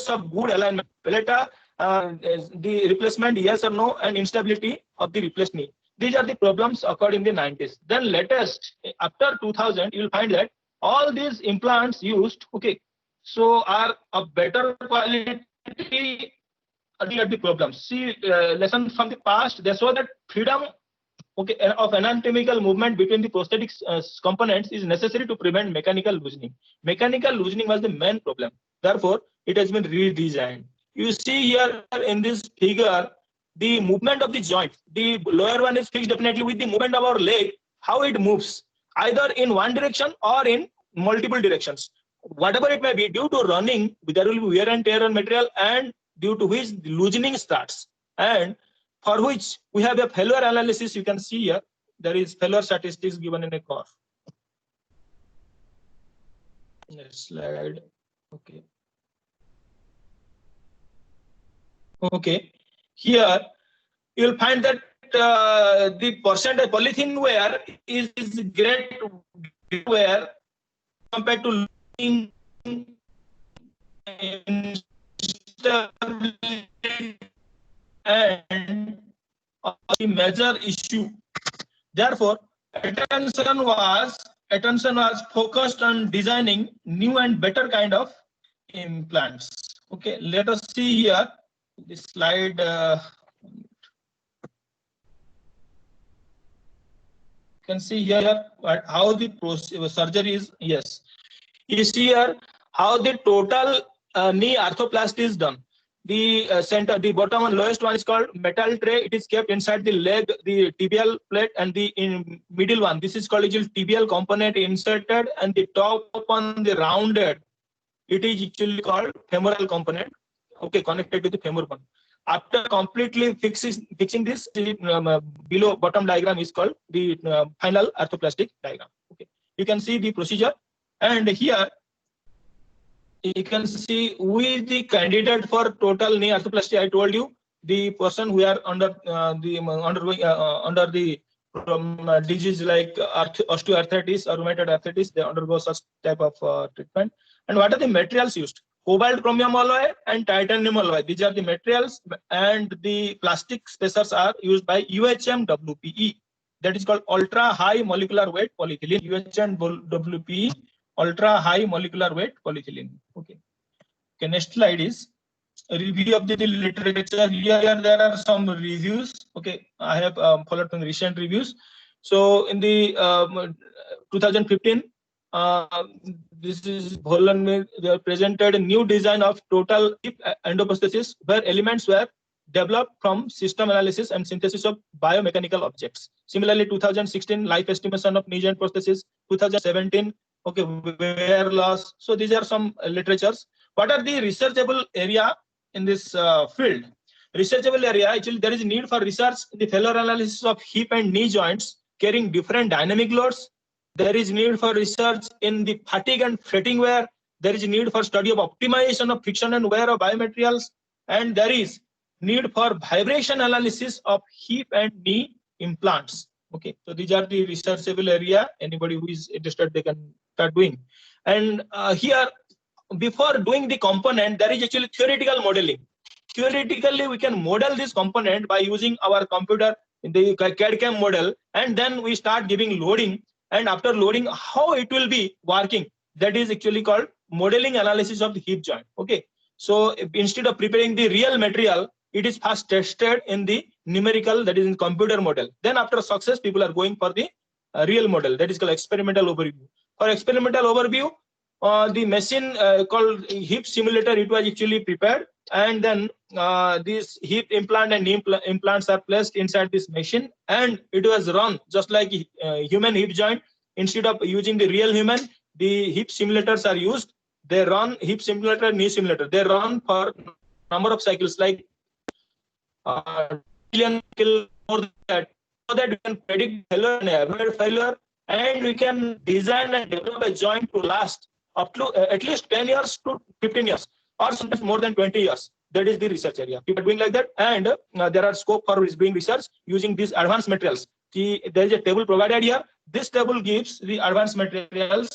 of good alignment. Paletta, the replacement, yes or no, and instability of the replaced knee. These are the problems occurred in the 90s. Then latest, after 2000, you'll find that all these implants used, okay, so are of better quality at the problems. See, lessons from the past, they show that freedom, okay, of anatomical movement between the prosthetics components is necessary to prevent mechanical loosening. Mechanical loosening was the main problem. Therefore, it has been redesigned. You see here in this figure, the movement of the joint. The lower one is fixed definitely with the movement of our leg, how it moves, either in one direction or in multiple directions. Whatever it may be, due to running, there will be wear and tear on material, and due to which the loosening starts. And for which we have a failure analysis. You can see here, there is failure statistics given in a curve. Next slide. Okay. Okay. Here you'll find that the percentage polythene wear is great wear compared to and a major issue. Therefore, attention was focused on designing new and better kind of implants. Okay, let us see here this slide. You can see here how the surgery is. Yes, you see here how the total knee arthroplasty is done. The center, the bottom and lowest one is called metal tray. It is kept inside the leg, the tibial plate, and the middle one. This is called tibial component inserted, and the top on the rounded, it is actually called femoral component. Okay, connected to the femur bone. After completely fixing this, below bottom diagram is called the final arthroplastic diagram. Okay, you can see the procedure, and here you can see with the candidate for total knee arthroplasty. I told you the person who are under the disease like osteoarthritis or rheumatoid arthritis, they undergo such type of treatment. And what are the materials used? cobalt chromium alloy and titanium alloy. These are the materials, and the plastic spacers are used by UHM WPE. That is called ultra high molecular weight polyethylene. UHM WPE, ultra high molecular weight polyethylene. Okay. Okay. Next slide is a review of the literature. Here there are some reviews. Okay, I have followed some recent reviews. So in the 2015, this is Bholan, they presented a new design of total hip endoprosthesis where elements were developed from system analysis and synthesis of biomechanical objects. Similarly, 2016 life estimation of knee joint prosthesis, 2017 okay wear loss. So these are some literatures. What are the researchable area in this field? Researchable area, actually there is need for research in the failure analysis of hip and knee joints carrying different dynamic loads. There is need for research in the fatigue and fretting wear. There is need for study of optimization of friction and wear of biomaterials. And there is need for vibration analysis of hip and knee implants. Okay, so these are the researchable area. Anybody who is interested, they can start doing. And here, before doing the component, there is actually theoretical modeling. Theoretically, we can model this component by using our computer in the CAD/CAM model, and then we start giving loading. And after loading, how it will be working, that is actually called modeling analysis of the hip joint. Okay, so instead of preparing the real material, it is first tested in the numerical, that is in computer model. Then after success, people are going for the real model, that is called experimental overview. For experimental overview, the machine called hip simulator, it was actually prepared, and then these hip implant and knee implants are placed inside this machine, and it was run just like human hip joint. Instead of using the real human, the hip simulators are used. They run hip simulator, knee simulator. They run for number of cycles, like million cycles more than that, so that we can predict failure and avoid failure, and we can design and develop a joint to last up to at least 10 years to 15 years, or sometimes more than 20 years. That is the research area. People are doing like that, and there are scope for doing research using these advanced materials. There is a table provided here. This table gives the advanced materials,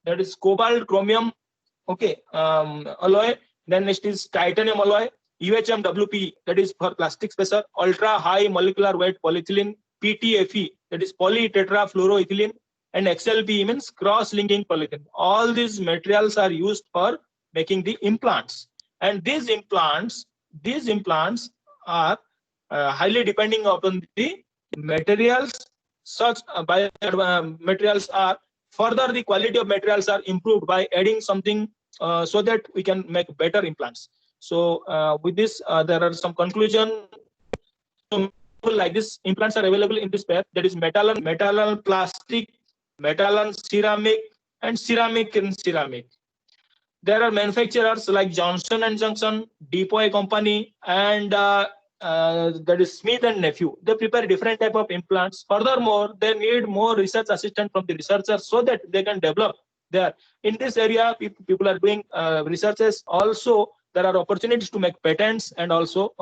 that is cobalt, chromium, okay, alloy. Then next is titanium alloy, UHM WPE, that is for plastic spacer, ultra high molecular weight polyethylene, PTFE, that is polytetrafluoroethylene, and XLPE means cross-linking polyethylene. All these materials are used for making the implants, and these implants are highly depending upon the materials. Such materials are further, the quality of materials are improved by adding something so that we can make better implants. So with this, there are some conclusion. So like this, implants are available in this pair, that is metal and plastic, metal and ceramic, and ceramic and ceramic. There are manufacturers like Johnson & Johnson, DePuy Company, and that is Smith & Nephew. They prepare different type of implants. Furthermore, they need more research assistant from the researchers so that they can develop there. In this area, people are doing researches. Also, there are opportunities to make patents and also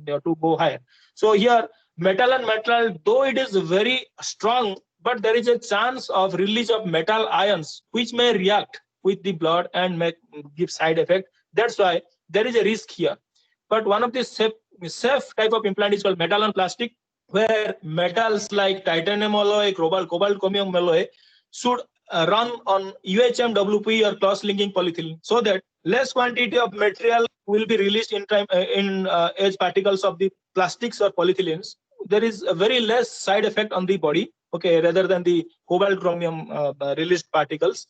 to go higher. So here, metal and metal, though it is very strong, but there is a chance of release of metal ions which may react with the blood and give side effect. That's why there is a risk here. But one of the safe type of implant is called metal and plastic, where metals like titanium alloy, cobalt chromium alloy should run on UHM WPE or cross-linking polyethylene, so that less quantity of material will be released in time as particles of the plastics or polyethylenes. There is a very less side effect on the body, okay, rather than the cobalt chromium released particles.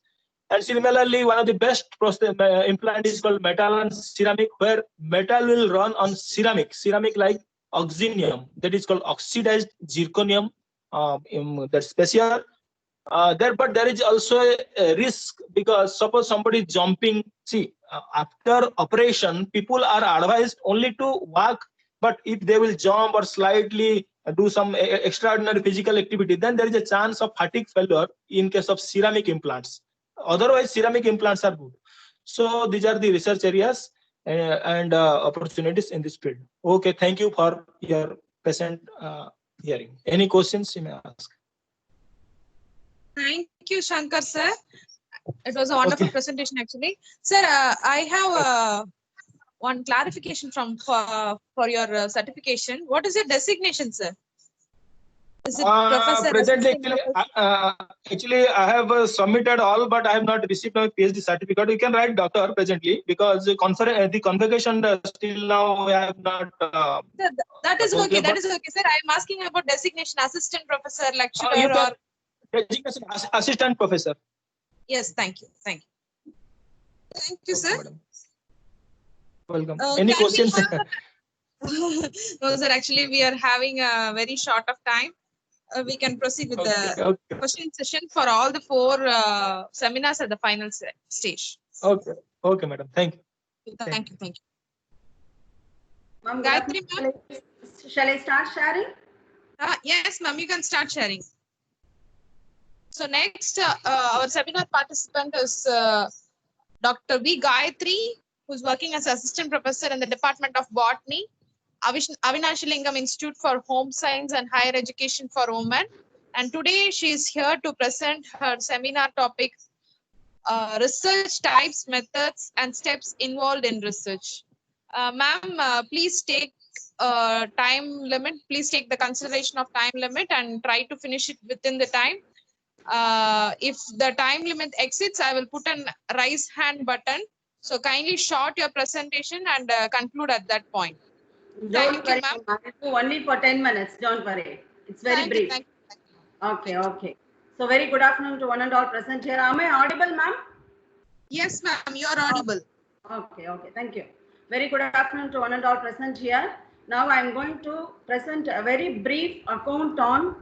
And similarly, one of the best implant is called metal and ceramic, where metal will run on ceramic like oxynium, that is called oxidized zirconium, that's special. But there is also a risk, because suppose somebody is jumping. See, after operation, people are advised only to walk, but if they will jump or slightly do some extraordinary physical activity, then there is a chance of fatigue failure in case of ceramic implants. Otherwise, ceramic implants are good. So these are the research areas and opportunities in this field. Okay, thank you for your patient hearing. Any questions you may ask? Thank you, Shankar sir. It was a wonderful Okay. presentation, actually. Sir, I have one clarification for your certification. What is your designation, sir? Is it professor? Presently, Assistant professor? actually, I have submitted all, but I have not received my PhD certificate. You can write doctor presently because the convocation still now we have not. Sir, that is okay. Okay, That but is okay, sir. I am asking about designation, assistant professor, lecturer, you or can designation assistant professor. yes. Thank you. Thank you. Thank you, sir. Madam. Welcome. Can Any we questions? have no, sir. Actually, we are having a very short of time. We can proceed with the Okay. question session for all the 4 seminars at the final stage. Okay. Okay, madam. Thank you. Thank you. Thank you. Ma'am, Gayatri, ma'am? shall I start sharing? Yes, ma'am. You can start sharing. So next, our seminar participant is Dr. V. Gayatri, who's working as assistant professor in the Department of Botany, Avinashalingam Institute for Home Science and Higher Education for Women. And today she is here to present her seminar topic, research types, methods, and steps involved in research. Ma'am, please take time limit. Please take the consideration of time limit and try to finish it within the time. If the time limit exceeds, I will put an raise hand button. So kindly short your presentation and conclude at that point. Don't Thank you, worry, ma'am. ma'am. I do only for 10 minutes. Don't worry. It's very Thank you, brief. thank Okay, okay. So very good afternoon to one and all present here. Am I audible, ma'am? Yes, ma'am, you are audible. Okay, okay. Thank you. Very good afternoon to one and all present here. Now I am going to present a very brief account on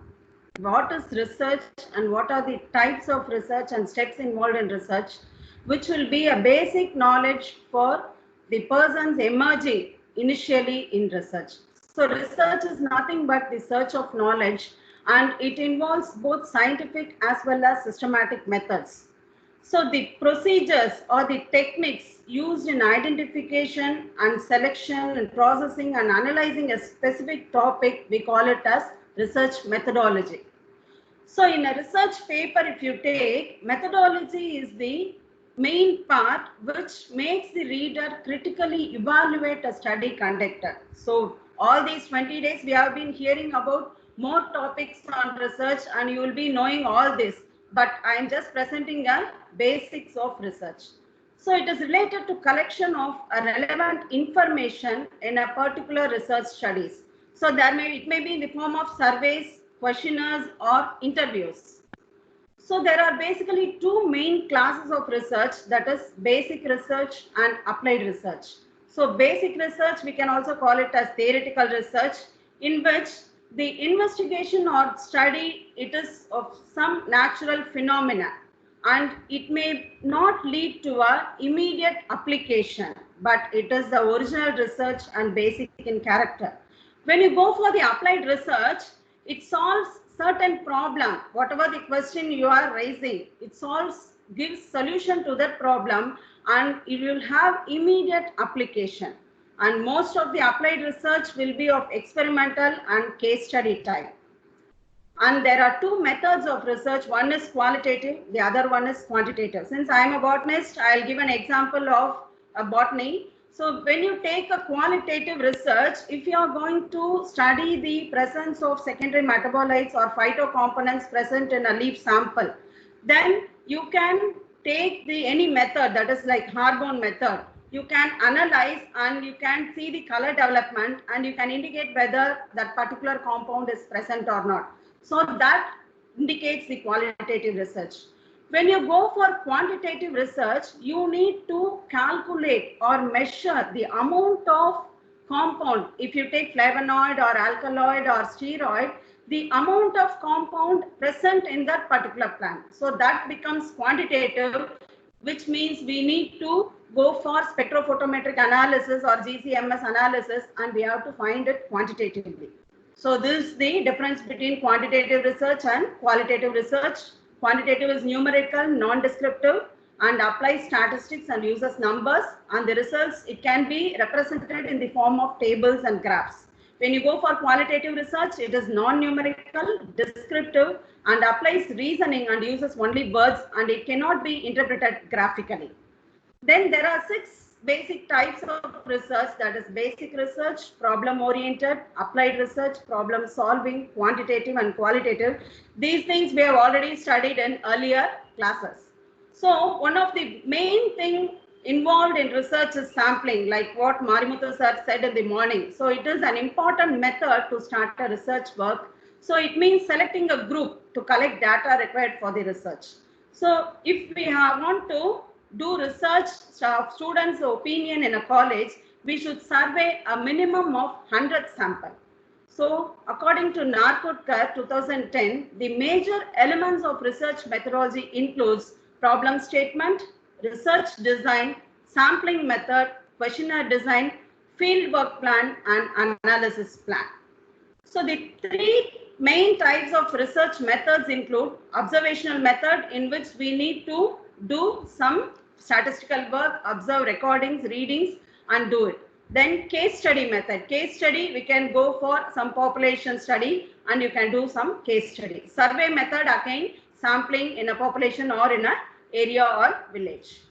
what is research and what are the types of research and steps involved in research, which will be a basic knowledge for the persons emerging initially in research. So research is nothing but the search of knowledge, and it involves both scientific as well as systematic methods. So the procedures or the techniques used in identification and selection and processing and analyzing a specific topic, we call it as research methodology. So in a research paper, if you take, methodology is the main part which makes the reader critically evaluate a study conducted. So all these 20 days we have been hearing about more topics on research and you will be knowing all this, but I am just presenting a basics of research. So it is related to collection of a relevant information in a particular research studies. So it may be in the form of surveys, questionnaires, or interviews. So there are basically 2 main classes of research, that is basic research and applied research. So basic research, we can also call it as theoretical research, in which the investigation or study, it is of some natural phenomena and it may not lead to a immediate application, but it is the original research and basic in character. When you go for the applied research, it solves certain problem, whatever the question you are raising, it gives solution to that problem and it will have immediate application. And most of the applied research will be of experimental and case study type. And there are 2 methods of research. One is qualitative, the other one is quantitative. Since I am a botanist, I'll give an example of a botany. So when you take a qualitative research, if you are going to study the presence of secondary metabolites or phytocomponents present in a leaf sample, then you can take any method, that is like Harborne method. You can analyze and you can see the color development and you can indicate whether that particular compound is present or not. So that indicates the qualitative research. When you go for quantitative research, you need to calculate or measure the amount of compound. If you take flavonoid or alkaloid or steroid, the amount of compound present in that particular plant. So that becomes quantitative, which means we need to go for spectrophotometric analysis or GCMS analysis and we have to find it quantitatively. So this is the difference between quantitative research and qualitative research. Quantitative is numerical, non-descriptive, and applies statistics and uses numbers, and the results, it can be represented in the form of tables and graphs. When you go for qualitative research, it is non-numerical, descriptive, and applies reasoning and uses only words, and it cannot be interpreted graphically. Then there are 6 basic types of research, that is basic research, problem-oriented, applied research, problem-solving, quantitative and qualitative. These things we have already studied in earlier classes. So one of the main thing involved in research is sampling, like what Marimuthu sir said in the morning. So it is an important method to start a research work. So it means selecting a group to collect data required for the research. So if we want to do research of students' opinion in a college, we should survey a minimum of 100 samples. So according to Narkutkar 2010, the major elements of research methodology includes problem statement, research design, sampling method, questionnaire design, field work plan, and analysis plan. So the 3 main types of research methods include observational method, in which we need to do some statistical work, observe recordings, readings, and do it. Then case study method. Case study, we can go for some population study and you can do some case study. Survey method, again, sampling in a population or in an area or village.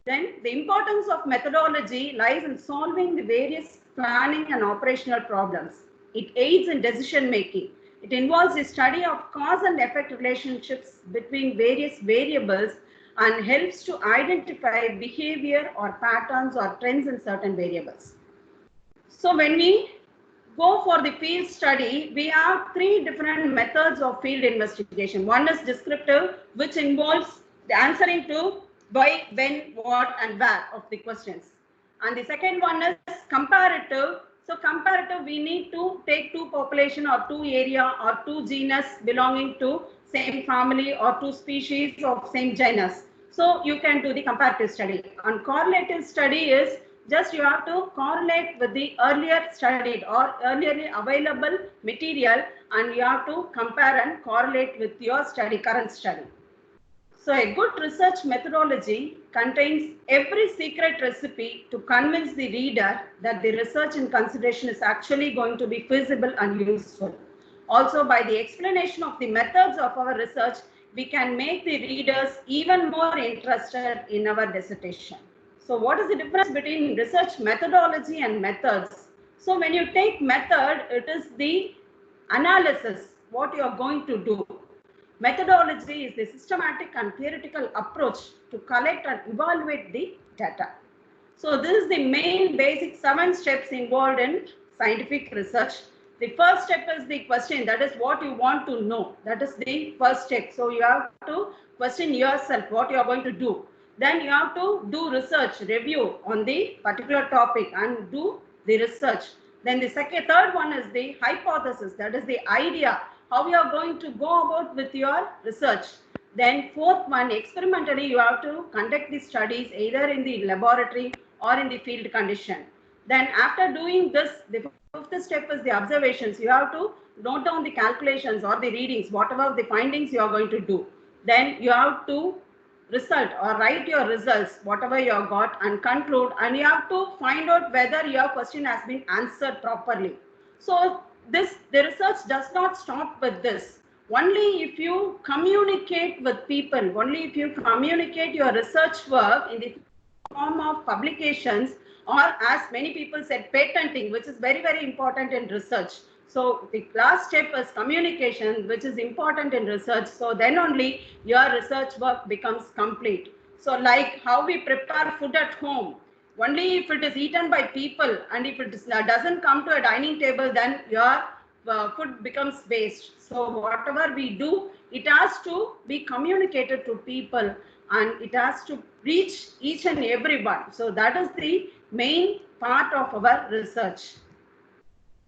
Then the importance of methodology lies in solving the various planning and operational problems. It aids in decision making. It involves the study of cause and effect relationships between various variables and helps to identify behavior or patterns or trends in certain variables. So when we go for the field study, we have 3 different methods of field investigation. One is descriptive, which involves the answering to why, when, what, and where of the questions. And the second one is comparative. So comparative, we need to take 2 population or 2 area or 2 genus belonging to same family or 2 species of same genus. So you can do the comparative study. And correlative study is just you have to correlate with the earlier studied or earlier available material, and you have to compare and correlate with your study, current study. So a good research methodology contains every secret recipe to convince the reader that the research in consideration is actually going to be feasible and useful. Also, by the explanation of the methods of our research, we can make the readers even more interested in our dissertation. So what is the difference between research methodology and methods? So when you take method, it is the analysis, what you are going to do. Methodology is the systematic and theoretical approach to collect and evaluate the data. So this is the main basic 7 steps involved in scientific research. The first step is the question, that is what you want to know. That is the first step. So you have to question yourself what you are going to do. Then you have to do research, review on the particular topic and do the research. Then the third one is the hypothesis, that is the idea, how you are going to go about with your research. Then 4th one, experimentally you have to conduct the studies either in the laboratory or in the field condition. Then after doing this, the 5th step is the observations. You have to note down the calculations or the readings, whatever the findings you are going to do. Then you have to result or write your results, whatever you have got, and conclude, and you have to find out whether your question has been answered properly. So the research does not stop with this. Only if you communicate with people, only if you communicate your research work in the form of publications, or as many people said, patenting, which is very, very important in research. So the last step is communication, which is important in research. So then only your research work becomes complete. So like how we prepare food at home, only if it is eaten by people and if it doesn't come to a dining table, then your food becomes waste. So whatever we do, it has to be communicated to people and it has to reach each and everyone. So that is the main part of our research.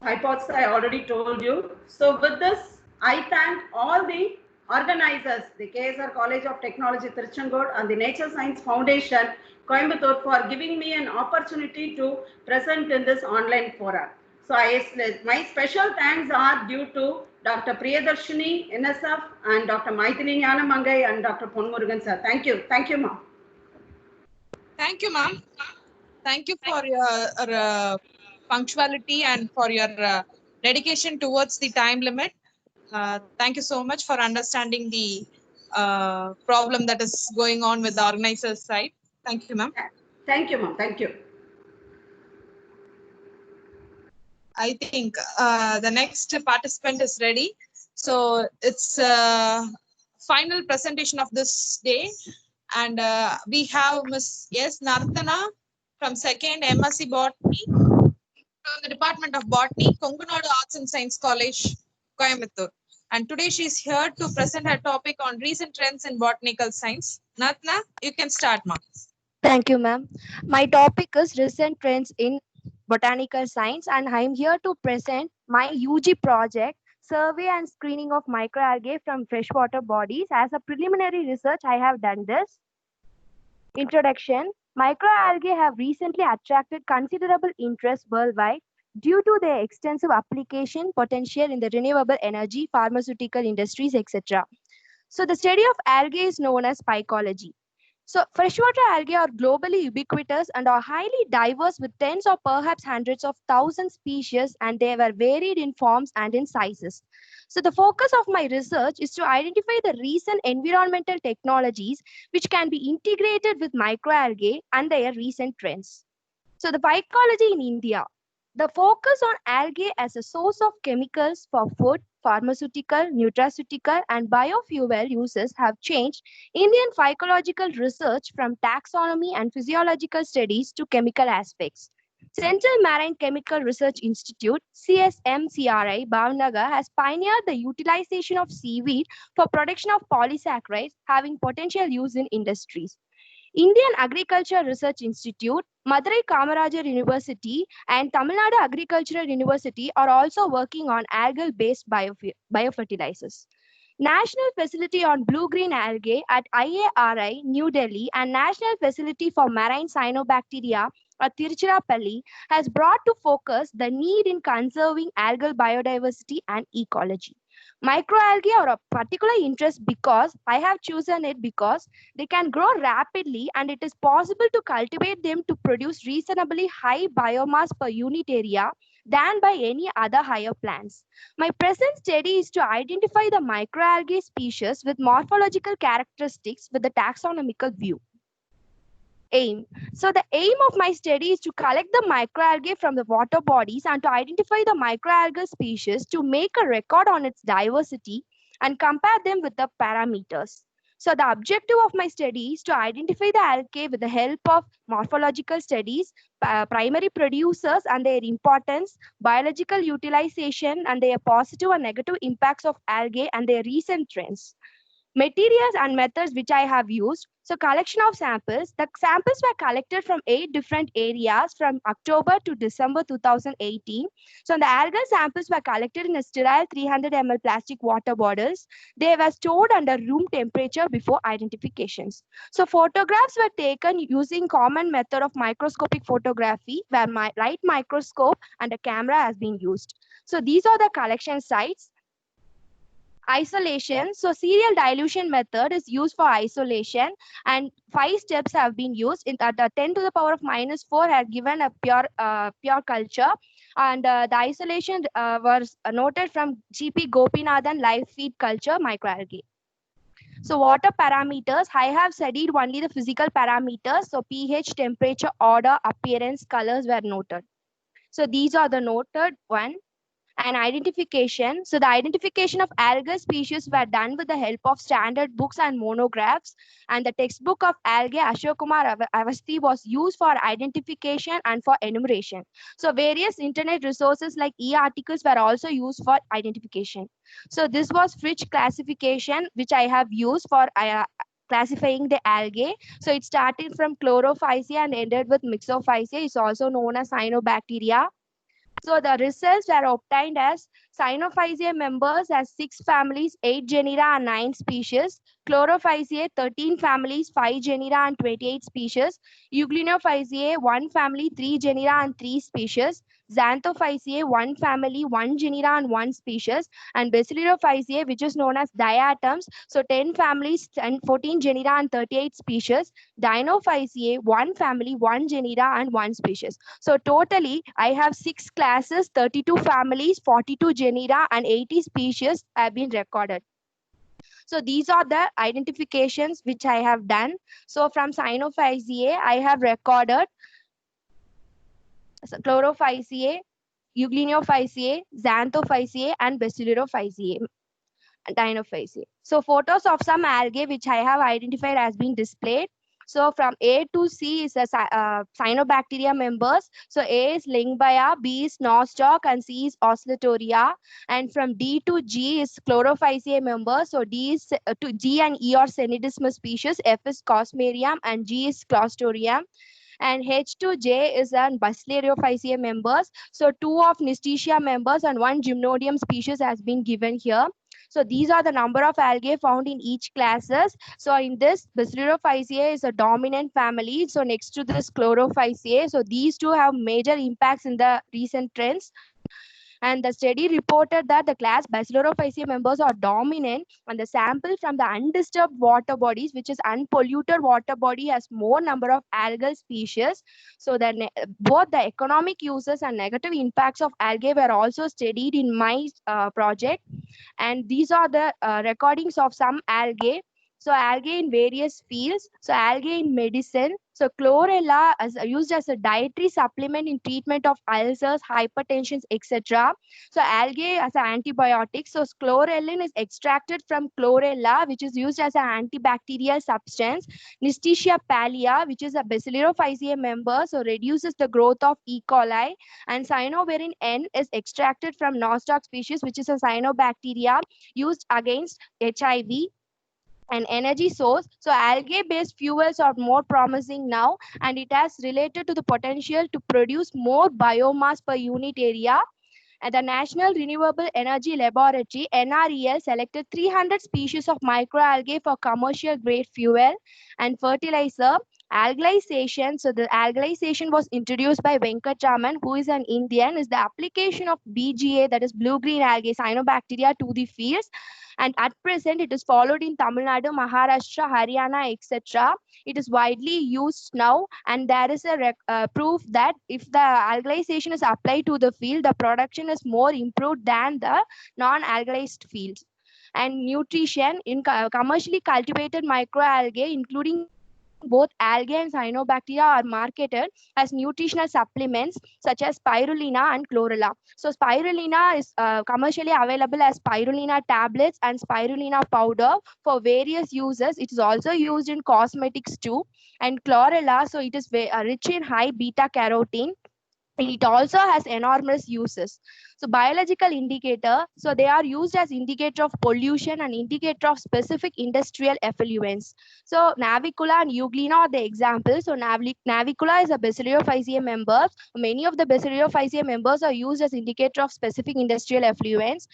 Hypothesis I already told you. So with this, I thank all the organizers, the KSR College of Technology, Tiruchengood, and the Nature Science Foundation, Coimbatore, for giving me an opportunity to present in this online forum. So my special thanks are due to Dr. Priyadarshini, NSF, and Dr. Maithili Nyanamangai and Dr. Ponmurugan sir. Thank you. Thank you, ma'am. Thank you, ma'am. Thank you for your punctuality and for your dedication towards the time limit. Thank you so much for understanding the problem that is going on with the organizers side. Thank you, ma'am. Thank you, ma'am. Thank you. I think the next participant is ready. So it's final presentation of this day. And we have Ms. S. Narthana from 2nd MSc Botany from the Department of Botany, Konkanadu Arts and Science College, Coimbatore. And today she's here to present her topic on recent trends in botanical science. Narthana, you can start, ma'am. Thank you, ma'am. My topic is recent trends in botanical science, and I'm here to present my UG project, Survey and Screening of Microalgae from Freshwater Bodies. As a preliminary research, I have done this. Introduction. Microalgae have recently attracted considerable interest worldwide due to their extensive application potential in the renewable energy, pharmaceutical industries, etc. So the study of algae is known as phycology. So freshwater algae are globally ubiquitous and are highly diverse with tens or perhaps hundreds of thousands species, and they were varied in forms and in sizes. So the focus of my research is to identify the recent environmental technologies which can be integrated with microalgae and their recent trends. So the phycology in India. The focus on algae as a source of chemicals for food, pharmaceutical, nutraceutical, and biofuel uses have changed Indian phycological research from taxonomy and physiological studies to chemical aspects. Central Marine Chemical Research Institute, CSMCRI, Bhavnagar, has pioneered the utilization of seaweed for production of polysaccharides having potential use in industries. Indian Agriculture Research Institute, Madurai Kamarajar University, and Tamil Nadu Agricultural University are also working on algal-based biofertilizers. National Facility on Blue-Green Algae at IARI, New Delhi, and National Facility for Marine Cyanobacteria at Tiruchirappalli has brought to focus the need in conserving algal biodiversity and ecology. Microalgae are of particular interest because I have chosen it because they can grow rapidly and it is possible to cultivate them to produce reasonably high biomass per unit area than by any other higher plants. My present study is to identify the microalgae species with morphological characteristics with the taxonomical view. Aim. So the aim of my study is to collect the microalgae from the water bodies and to identify the microalgal species to make a record on its diversity and compare them with the parameters. So the objective of my study is to identify the algae with the help of morphological studies, primary producers and their importance, biological utilization and their positive and negative impacts of algae and their recent trends. Materials and methods which I have used. So collection of samples. The samples were collected from 8 different areas from October to December 2018. So the algal samples were collected in a sterile 300 ml plastic water bottles. They were stored under room temperature before identifications. So photographs were taken using common method of microscopic photography where my light microscope and a camera has been used. So these are the collection sites. Isolation. So serial dilution method is used for isolation and 5 steps have been used. In the 10 to the power of -4 had given a pure culture and the isolation was noted from GP Gopinathan live feed culture microalgae. So water parameters, I have studied only the physical parameters. So pH, temperature, odor, appearance, colors were noted. So these are the noted one. And identification. So the identification of algal species were done with the help of standard books and monographs. And the textbook of algae Ashok Kumar Avasthi was used for identification and for enumeration. So various internet resources like e-articles were also used for identification. So this was Fritsch classification, which I have used for classifying the algae. So it started from Chlorophyceae and ended with Myxophyceae. It's also known as cyanobacteria. So the results were obtained as Cyanophyceae members as 6 families, 8 genera and 9 species. Chlorophyceae, 13 families, 5 genera and 28 species. Euglenophyceae, 1 family, 3 genera and 3 species. Xanthophyceae, 1 family, 1 genera and 1 species. And Basilorophyceae, which is known as diatoms, so 10 families and 14 genera and 38 species. Dinophyceae, 1 family, 1 genera and 1 species. So totally, I have 6 classes, 32 families, 42 genera and 80 species have been recorded. So these are the identifications which I have done. So from Cyanophyceae, I have recorded Chlorophyceae, Euglenophyceae, Xanthophyceae, and Basilorophyceae, Dinophyceae. So photos of some algae which I have identified has been displayed. So from A to C is a cyanobacteria members. So A is Lyngbya, B is nostoc, and C is Oscillatoria. And from D to G is Chlorophyceae members. So D is to G and E are Senidismus species. F is Cosmarium and G is Clostridium. And H to J is an Basilorophyceae members. So 2 of Nistitia members and 1 Gymnodium species has been given here. So these are the number of algae found in each classes. So in this, Basilorophyceae is a dominant family. So next to this Chlorophyceae, so these two have major impacts in the recent trends. And the study reported that the class Basilorophyceae members are dominant, and the sample from the undisturbed water bodies, which is unpolluted water body, has more number of algal species. So both the economic uses and negative impacts of algae were also studied in my project. And these are the recordings of some algae. So algae in various fields. So algae in medicine. So chlorella is used as a dietary supplement in treatment of ulcers, hypertension, etc. So algae as an antibiotic. So chlorellin is extracted from chlorella, which is used as an antibacterial substance. Nistitia pallea, which is a Basilorophyceae member, so reduces the growth of E. coli. And cyanoverin N is extracted from nostoc species, which is a cyanobacteria used against HIV. And energy source. So algae-based fuels are more promising now, and it has related to the potential to produce more biomass per unit area. And the National Renewable Energy Laboratory, NREL, selected 300 species of microalgae for commercial grade fuel and fertilizer. Algalization, so the algalization was introduced by Venkatraman, who is an Indian, is the application of BGA, that is blue-green algae, cyanobacteria, to the fields. And at present, it is followed in Tamil Nadu, Maharashtra, Haryana, etc. It is widely used now, and there is a proof that if the algalization is applied to the field, the production is more improved than the non-algalized fields. And nutrition in commercially cultivated microalgae, including both algae and cyanobacteria, are marketed as nutritional supplements such as spirulina and chlorella. So spirulina is commercially available as spirulina tablets and spirulina powder for various uses. It is also used in cosmetics too. And chlorella, so it is rich in high beta carotene. It also has enormous uses. So biological indicator, so they are used as indicator of pollution and indicator of specific industrial effluents. So Navicula and Euglena are the examples. So Navicula is a Basilorophyceae member. Many of the Basilorophyceae members are used as indicator of specific industrial effluents.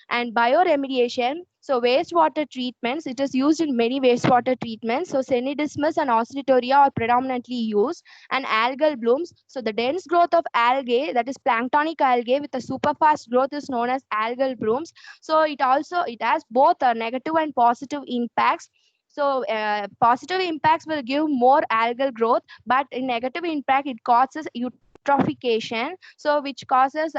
And bioremediation, so wastewater treatments, it is used in many wastewater treatments. So Senidismus and Oscillatoria are predominantly used. And algal blooms, so the dense growth of algae, that is planktonic algae with a super fast growth, is known as algal blooms. So it has both negative and positive impacts. So positive impacts will give more algal growth, but in negative impact, it causes eutrophication, so which causes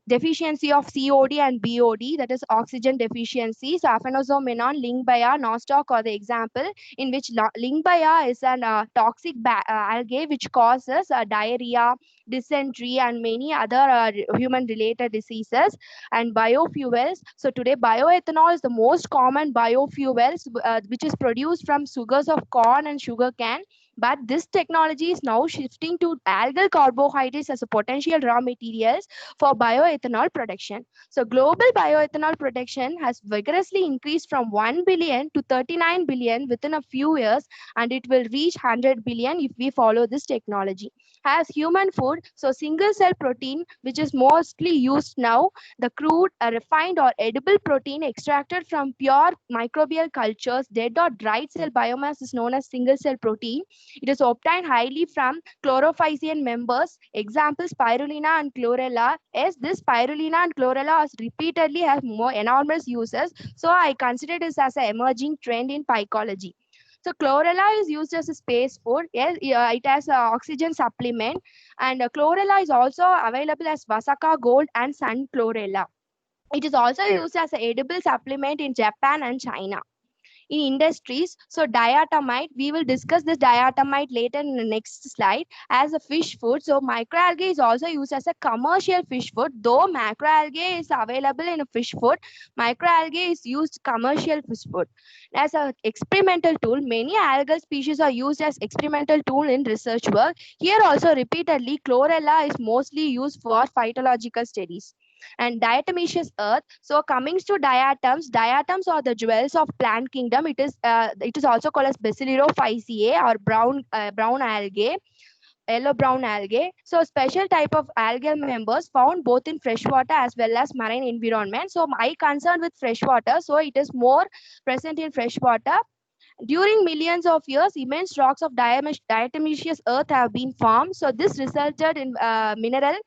deficiency of COD and BOD, that is oxygen deficiency. So Aphanizomenon, Lyngbya, nostoc are the example, in which Lyngbya is an toxic algae which causes diarrhea, dysentery, and many other human-related diseases. And biofuels. So today, bioethanol is the most common biofuels, which is produced from sugars of corn and sugarcane. But this technology is now shifting to algal carbohydrates as a potential raw materials for bioethanol production. So global bioethanol production has vigorously increased from 1 billion to 39 billion within a few years, and it will reach 100 billion if we follow this technology. as human food. So single cell protein, which is mostly used now, the crude, refined or edible protein extracted from pure microbial cultures, dead or dried cell biomass is known as single cell protein. It is obtained highly from chlorophysian members, example spirulina and chlorella. As this spirulina and chlorella has repeatedly have more enormous uses, so I consider this as an emerging trend in phycology. So chlorella is used as a space food. Yes, it has an oxygen supplement, and chlorella is also available as Vasaka Gold and Sun Chlorella. It is also used as an edible supplement in Japan and China. In industries, so diatomite, we will discuss this diatomite later in the next slide, as a fish food. So microalgae is also used as a commercial fish food. Though macroalgae is available in a fish food, microalgae is used commercial fish food. As an experimental tool, many algal species are used as experimental tool in research work. Here also repeatedly, chlorella is mostly used for phytological studies. And diatomaceous earth. So coming to diatoms, diatoms are the jewels of plant kingdom. It is also called as Basilorophyceae or brown algae, yellow brown algae. So special type of algal members found both in freshwater as well as marine environment. So my concern with freshwater, so it is more present in freshwater. During millions of years, immense rocks of diatomaceous earth have been formed. So this resulted in mineral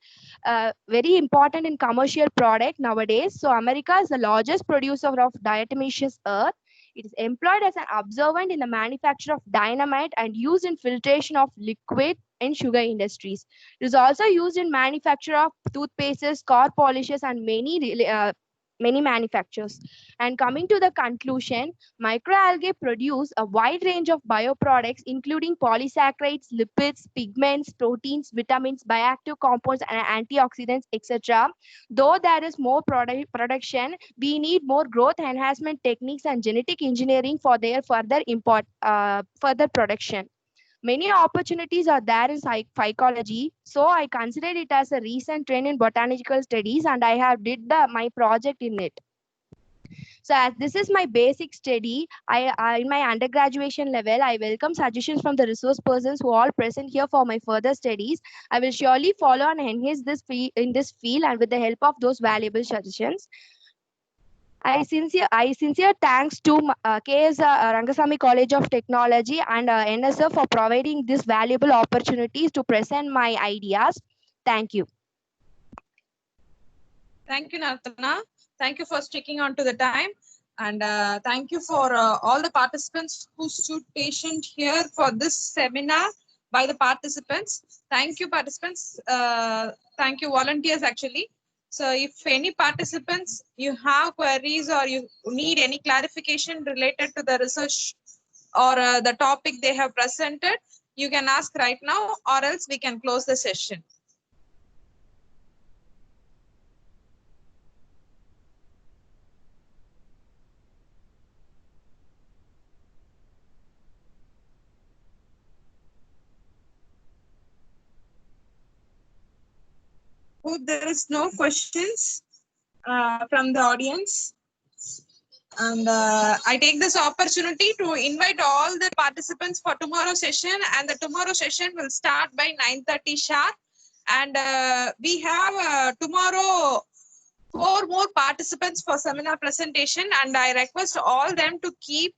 very important in commercial product nowadays. So America is the largest producer of diatomaceous earth. It is employed as an absorbent in the manufacture of dynamite and used in filtration of liquid in sugar industries. It is also used in manufacture of toothpastes, car polishes, and many manufacturers. And coming to the conclusion, microalgae produce a wide range of bioproducts, including polysaccharides, lipids, pigments, proteins, vitamins, bioactive compounds, and antioxidants, etc. Though there is more production, we need more growth enhancement techniques and genetic engineering for their further production. Many opportunities are there in phycology, so I consider it as a recent trend in botanical studies, and I have did my project in it. So as this is my basic study, I in my undergraduation level, I welcome suggestions from the resource persons who are present here for my further studies. I will surely follow and enhance this in this field, and with the help of those valuable suggestions. I sincere thanks to KS Rangasamy College of Technology and NSF for providing these valuable opportunities to present my ideas. Thank you. Thank you, Nartana. Thank you for sticking on to the time. And thank you for all the participants who stood patient here for this seminar by the participants. Thank you, participants. Thank you, volunteers, actually. So if any participants, you have queries or you need any clarification related to the research or the topic they have presented, you can ask right now, or else we can close the session. Hope there is no questions from the audience. And I take this opportunity to invite all the participants for tomorrow's session. And the tomorrow session will start by 9:30 sharp. And we have tomorrow 4 more participants for seminar presentation. And I request all them to keep